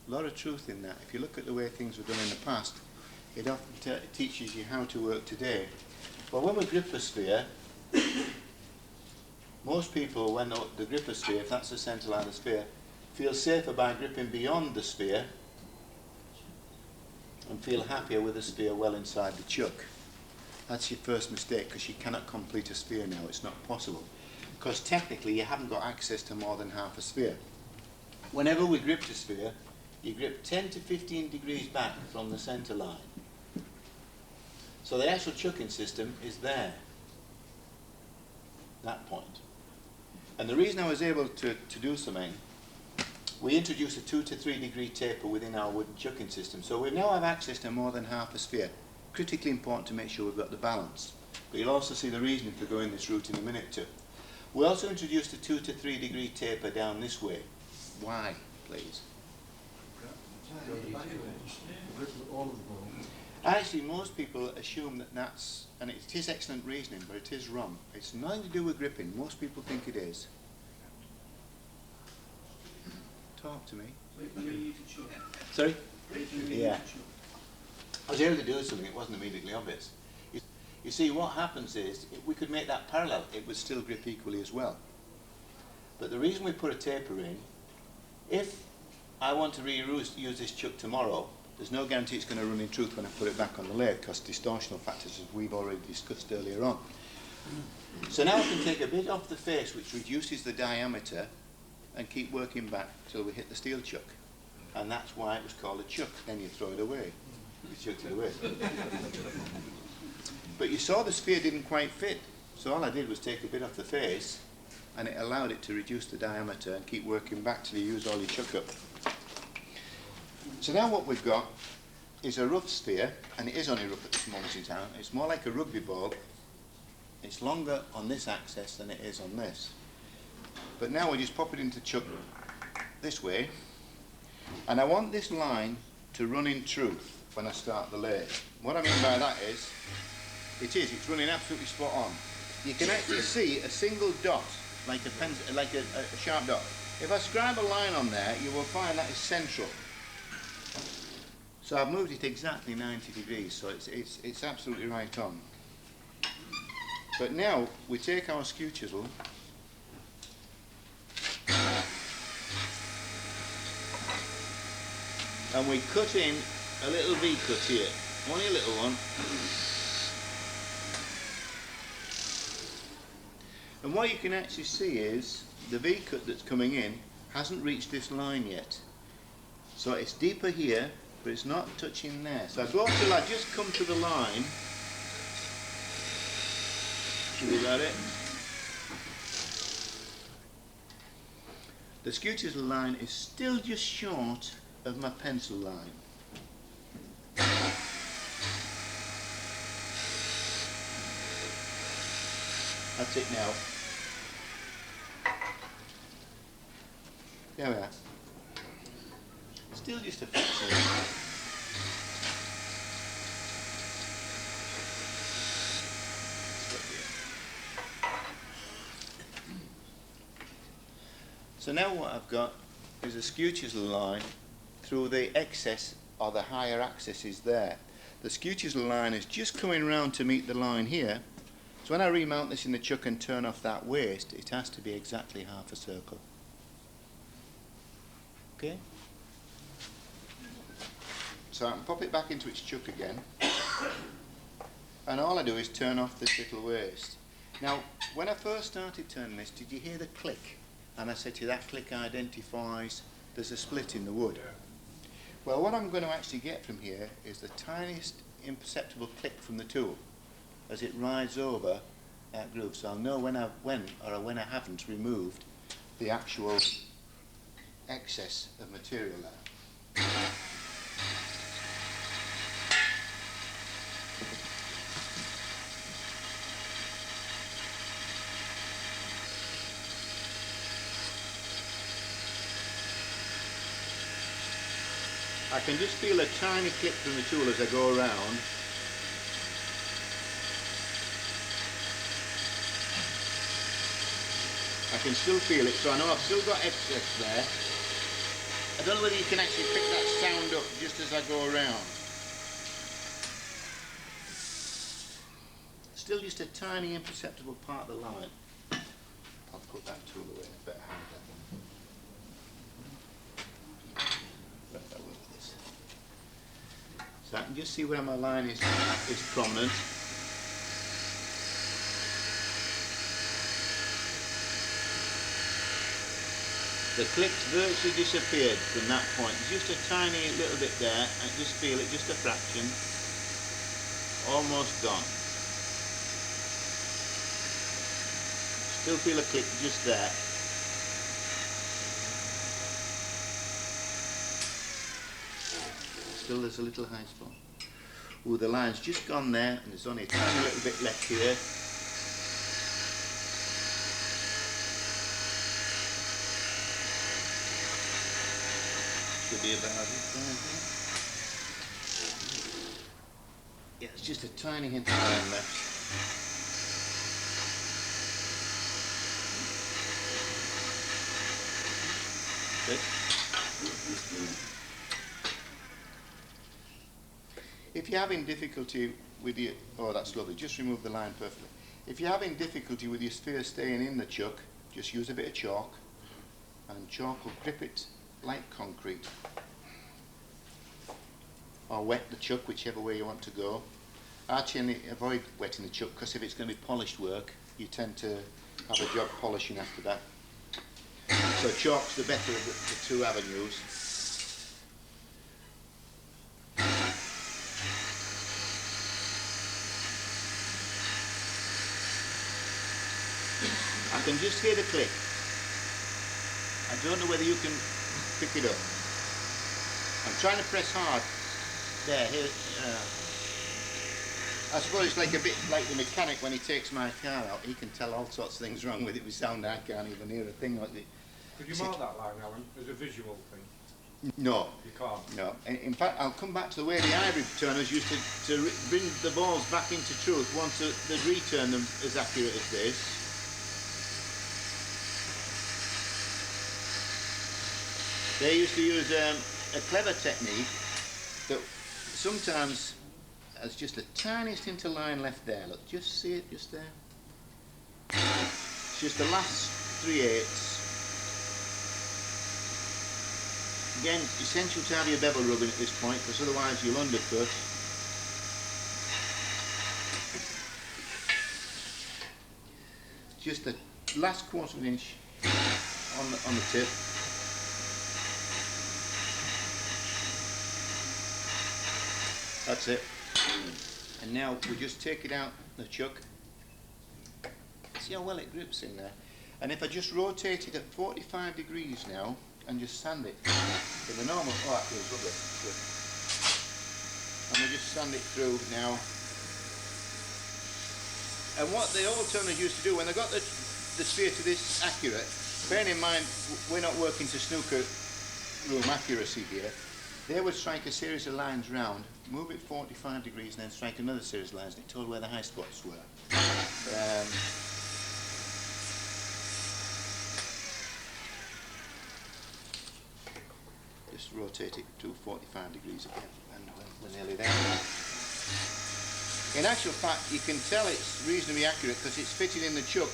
A lot of truth in that. If you look at the way things were done in the past, it often teaches you how to work today. Well, when we grip a sphere, most people, when they grip a sphere, if that's the centre line of the sphere, feel safer by gripping beyond the sphere and feel happier with the sphere well inside the chuck. That's your first mistake, because you cannot complete a sphere now. It's not possible. Because technically you haven't got access to more than half a sphere. Whenever we grip a sphere, you grip 10 to 15 degrees back from the centre line. So the actual chucking system is there, that point. And the reason I was able to do something we introduced a 2 to 3 degree taper within our wooden chucking system. So we now have access to more than half a sphere. Critically important to make sure we've got the balance. But you'll also see the reasoning for going this route in a minute too. We also introduced a 2 to 3 degree taper down this way. Why, please? Actually, most people assume that that's, and it is excellent reasoning, but it is wrong. It's nothing to do with gripping. Most people think it is. Talk to me. Sorry? Yeah. I was able to do something, it wasn't immediately obvious. You see, what happens is, if we could make that parallel, it would still grip equally as well. But the reason we put a taper in, if I want to use this chuck tomorrow, there's no guarantee it's going to run in truth when I put it back on the lathe, because distortional factors, as we've already discussed earlier on. So now I can take a bit off the face, which reduces the diameter, and keep working back till we hit the steel chuck. And that's why it was called a chuck. Then you throw it away. You chucked it away. But you saw the sphere didn't quite fit. So all I did was take a bit off the face, and it allowed it to reduce the diameter and keep working back till you use all your chuck up. So now what we've got is a rough sphere, and it is only rough at this moment in time. It's more like a rugby ball. It's longer on this axis than it is on this. But now we just pop it into chuck this way, and I want this line to run in truth when I start the lathe. What I mean by that is, it's running absolutely spot on. You can actually see a single dot, like a sharp dot. If I scribe a line on there, you will find that is central. So I've moved it exactly 90 degrees, so it's absolutely right on. But now we take our skew chisel and we cut in a little V-cut here, only a little one. And what you can actually see is the V-cut that's coming in hasn't reached this line yet. So it's deeper here, but it's not touching there. So I go till I just come to the line. Should we got it? The skew chisel line is still just short of my pencil line. That's it now. There we are. Still just a fraction. So now what I've got is a skew chisel line through the excess or the higher axis is there. The skew chisel line is just coming round to meet the line here. So when I remount this in the chuck and turn off that waste, it has to be exactly half a circle. Okay? So I can pop it back into its chuck again, and all I do is turn off this little waste. Now, when I first started turning this, did you hear the click? And I said to you, that click identifies there's a split in the wood. Well, what I'm going to actually get from here is the tiniest imperceptible click from the tool as it rides over that groove. So I'll know when I haven't removed the actual excess of material there. I can just feel a tiny click from the tool as I go around. I can still feel it, so I know I've still got excess there. I don't know whether you can actually pick that sound up just as I go around. Still just a tiny imperceptible part of the line. I'll put that tool away, better hand that. So I can just see where my line is prominent. The clicks virtually disappeared from that point. There's just a tiny little bit there, and just feel it, just a fraction. Almost gone. Still feel a click just there. still there's a little high spot. Oh, the line's just gone there, and there's only a tiny little bit left here. Should be about it. Yeah, it's just a tiny hint of line left. If you're having difficulty with your, oh that's lovely, just remove the line perfectly. If you're having difficulty with your sphere staying in the chuck, just use a bit of chalk, and chalk will grip it like concrete. Or wet the chuck, whichever way you want to go. Actually, avoid wetting the chuck, because if it's going to be polished work, you tend to have a job polishing after that. So chalk's the better of the two avenues. I can just hear the click. I don't know whether you can pick it up. I'm trying to press hard. There, here. I suppose it's like a bit like the mechanic when he takes my car out. He can tell all sorts of things wrong with it with sound. I can't even hear a thing like it. Could you mark that line, Alan, as a visual thing? No. You can't? No. In fact, I'll come back to the way the ivory turners used to bring the balls back into truth once they'd return them as accurate as this. They used to use a clever technique that sometimes has just the tiniest hint of line left there. Look, just see it, just there. It's just the last 3/8. Again, it's essential to have your bevel rubbing at this point, because otherwise you'll undercut. Just the last 1/4 of an inch on the tip. That's it. And now we just take it out the chuck. See how well it grips in there. And if I just rotate it at 45 degrees now and just sand it in the normal, oh that feels lovely. Good. And we just sand it through now. And what the old turners used to do when they got the sphere to this accurate, bearing in mind we're not working to snooker room accuracy here, they would strike a series of lines round, move it 45 degrees and then strike another series of lines, and it told where the high spots were. Just rotate it to 45 degrees again, and we're nearly there. In actual fact, you can tell it's reasonably accurate because it's fitted in the chuck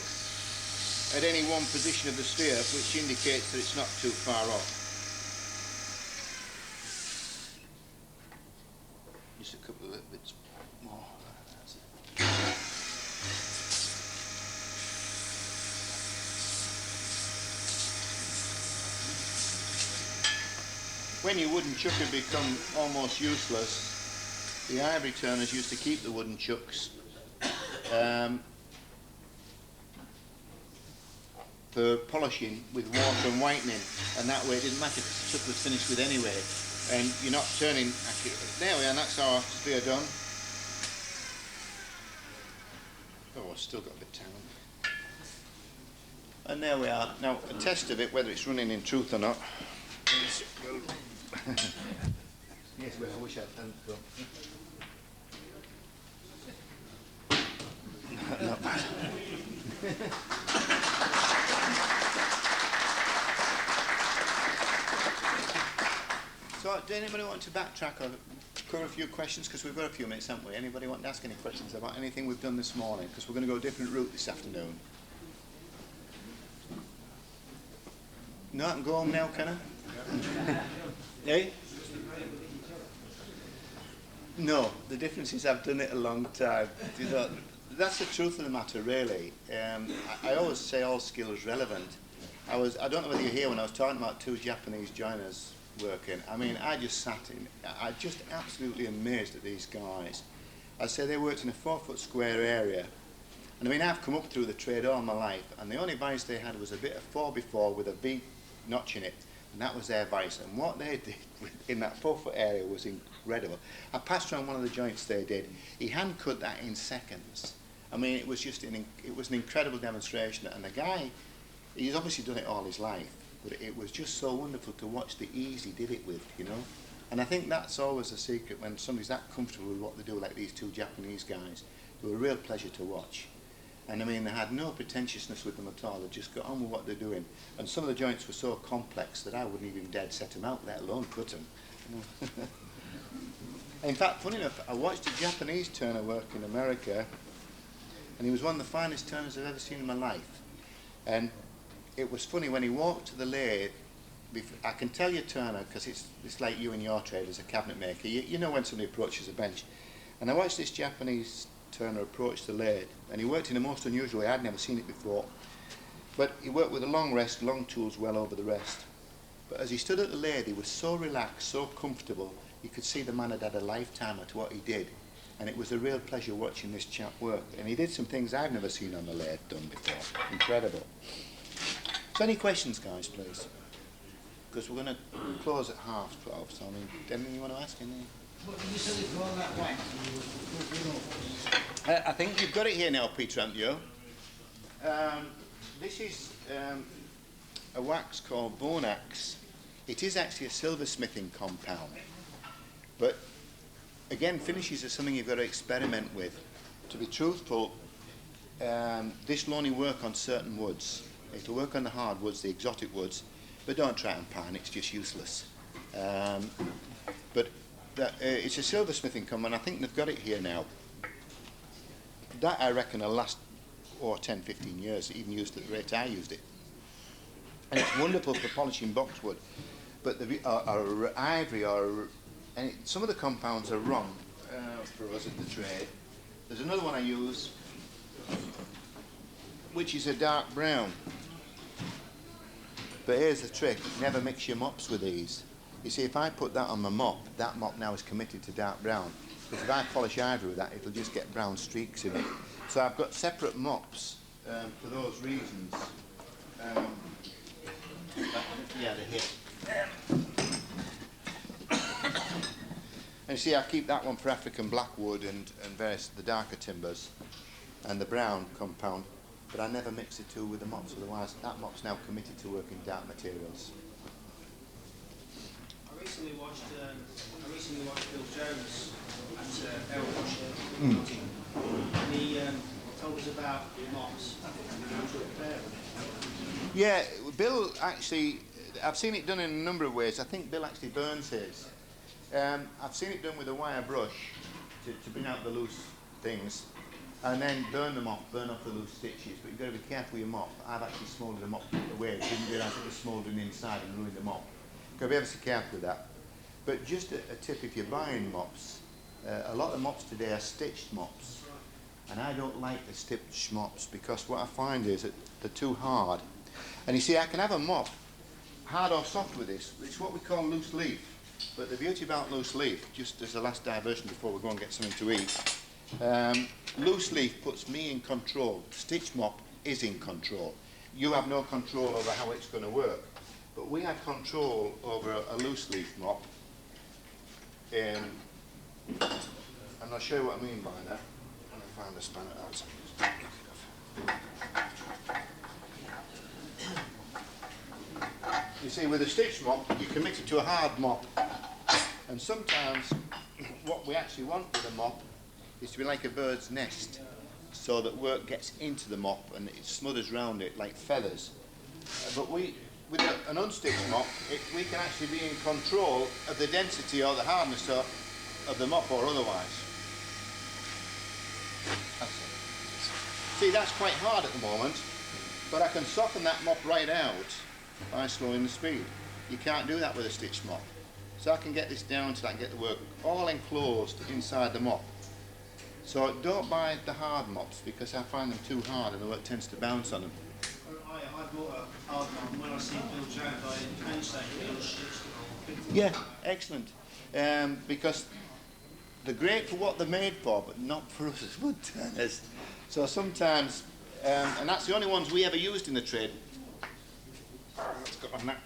at any one position of the sphere, which indicates that it's not too far off. Just a couple of little bits more. That's it. When your wooden chuck had become almost useless, the ivory turners used to keep the wooden chucks for polishing with water and whitening, and that way it didn't matter if the chuck was finished with anyway, and you're not turning accurately. There we are, and that's our sphere done. Oh, I've still got a bit of time. And there we are. Now, a test of it, whether it's running in truth or not. Yes, well, I wish I'd done it. Not bad. So, does anybody want to backtrack or cover a few questions? Because we've got a few minutes, haven't we? Anybody want to ask any questions about anything we've done this morning? Because we're going to go a different route this afternoon. No, I can go home now, can I? Eh? No, the difference is I've done it a long time. You know, that's the truth of the matter, really. I always say all skill is relevant. I don't know whether you hear when I was talking about 2 Japanese joiners working. I mean, I just sat in. I just absolutely amazed at these guys. I say they worked in a 4-foot square area. And I mean, I've come up through the trade all my life, and the only vice they had was a bit of 4x4 with a V notch in it. And that was their vice. And what they did in that 4-foot area was incredible. I passed around one of the joints they did. He hand cut that in seconds. I mean, it was just it was an incredible demonstration. And the guy, he's obviously done it all his life, but it was just so wonderful to watch the ease he did it with, you know. And I think that's always the secret when somebody's that comfortable with what they do, like these two Japanese guys. They were a real pleasure to watch. And I mean, they had no pretentiousness with them at all. They just got on with what they're doing. And some of the joints were so complex that I wouldn't even dare set them out, let alone cut them. You know? In fact, funny enough, I watched a Japanese turner work in America, and he was one of the finest turners I've ever seen in my life. And it was funny, when he walked to the lathe, I can tell you turner, because it's like you in your trade as a cabinet maker. You know when somebody approaches a bench. And I watched this Japanese turner approach the lathe, and he worked in a most unusual way. I'd never seen it before, but he worked with a long rest, long tools well over the rest. But as he stood at the lathe, he was so relaxed, so comfortable, you could see the man had had a lifetime at what he did, and it was a real pleasure watching this chap work. And he did some things I've never seen on the lathe done before. Incredible. So any questions, guys, please? Because we're going to close at 12:30, so I mean, anything you want to ask? Anything? What did you say it was that wax? I think you've got it here now, Peter, haven't you? This is a wax called bonax. It is actually a silversmithing compound. But again, finishes are something you've got to experiment with. To be truthful, this will only work on certain woods. It'll work on the hard woods, the exotic woods, but don't try it on pine, it's just useless. But it's a silversmithing compound. I think they've got it here now. That, I reckon, will last 10, 15 years, even used at the rate I used it. And it's wonderful for polishing boxwood. But or ivory, some of the compounds are wrong for us at the trade. There's another one I use, which is a dark brown. But here's the trick, never mix your mops with these. You see, if I put that on my mop, that mop now is committed to dark brown. Because if I polish ivory with that, it'll just get brown streaks in it. So I've got separate mops for those reasons. Yeah, they're here. And you see, I keep that one for African blackwood and various the darker timbers and the brown compound, but I never mix the two with the mops, otherwise that mop's now committed to working dark materials. I recently watched Bill Jones at Elwood, and he told us about mops. Yeah, Bill actually, I've seen it done in a number of ways. I think Bill actually burns his. I've seen it done with a wire brush to bring out the loose things, and then burn off the loose stitches. But you've got to be careful with your mop. I've actually smouldered the mop away. Didn't realise it was smouldering inside and ruined the mop. Got to be ever so careful with that. But just a tip, if you're buying mops, a lot of mops today are stitched mops, and I don't like the stitched mops because what I find is that they're too hard. And you see, I can have a mop hard or soft with this. It's what we call loose leaf. But the beauty about loose leaf, just as a last diversion before we go and get something to eat, loose leaf puts me in control. Stitch mop is in control. You have no control over how it's going to work. But we have control over a loose leaf mop. And I'll show you what I mean by that when I find the spanner outside. You see, with a stitch mop, you're committed to a hard mop. And sometimes what we actually want with a mop is to be like a bird's nest, so that work gets into the mop and it smothers round it like feathers. But with an unstitched mop, we can actually be in control of the density or the hardness of the mop or otherwise. That's it. See, that's quite hard at the moment, but I can soften that mop right out by slowing the speed. You can't do that with a stitched mop. So I can get this down till I can get the work all enclosed inside the mop. So don't buy the hard mops because I find them too hard and the work tends to bounce on them. I bought a hard mop, and when I see Bill Jones, I painstakingly unstitched it. Yeah, excellent. Because they're great for what they're made for, but not for us as wood turners. So sometimes, and that's the only ones we ever used in the trade. Let's go on that.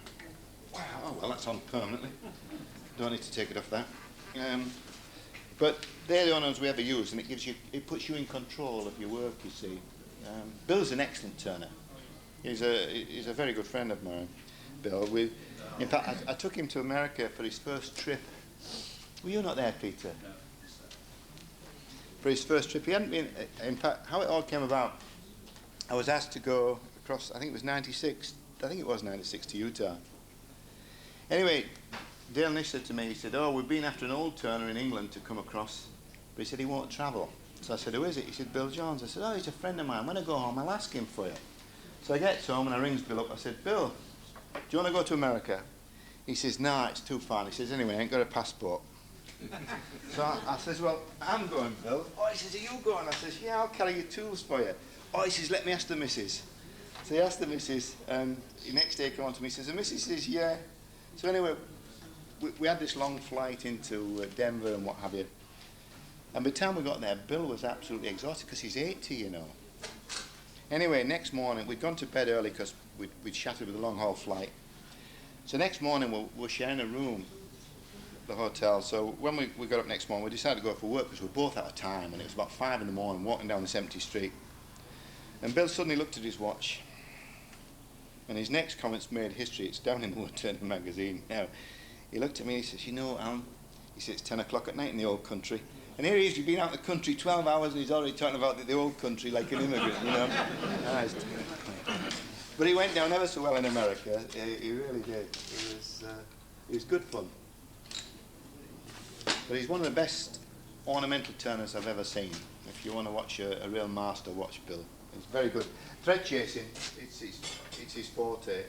wow, oh well, that's on permanently. Don't need to take it off that. But they're the only ones we ever use, and it puts you in control of your work, you see. Bill's an excellent turner. He's a very good friend of mine, Bill. In fact, I took him to America for his first trip. Were you not there, Peter? For his first trip. He hadn't been, in fact, how it all came about, I was asked to go across, I think it was 96 to Utah. Anyway, Dale Nish said to me, he said, oh, we've been after an old turner in England to come across, but he said he won't travel. So I said, who is it? He said, Bill Jones. I said, oh, he's a friend of mine. When I go home, I'll ask him for you. So I get home and I rings Bill up. I said, Bill, do you want to go to America? He says, nah, it's too far. He says, anyway, I ain't got a passport. So I says, well, I'm going, Bill. Oh, he says, are you going? I says, yeah, I'll carry your tools for you. Oh, he says, let me ask the missus. So he asked the missus, and the next day he came on to me, he says, the missus says, yeah. So anyway, we had this long flight into Denver and what have you. And by the time we got there, Bill was absolutely exhausted because he's 80, you know. Anyway, next morning, we'd gone to bed early because we'd shattered with a long-haul flight. So next morning, we're sharing a room at the hotel. So when we got up next morning, we decided to go for work because we were both out of time, and it was about 5 in the morning, walking down this empty street. And Bill suddenly looked at his watch, and his next comment's made history. It's down in the Woodturner magazine now. He looked at me and he says, you know, Alan, he said, it's 10 o'clock at night in the old country. And here he is, he's been out in the country 12 hours and he's already talking about the old country like an immigrant, you know. But he went down ever so well in America. He really did. It was good fun. But he's one of the best ornamental turners I've ever seen. If you want to watch a real master, watch Bill. He's very good. Thread chasing, it's his forte.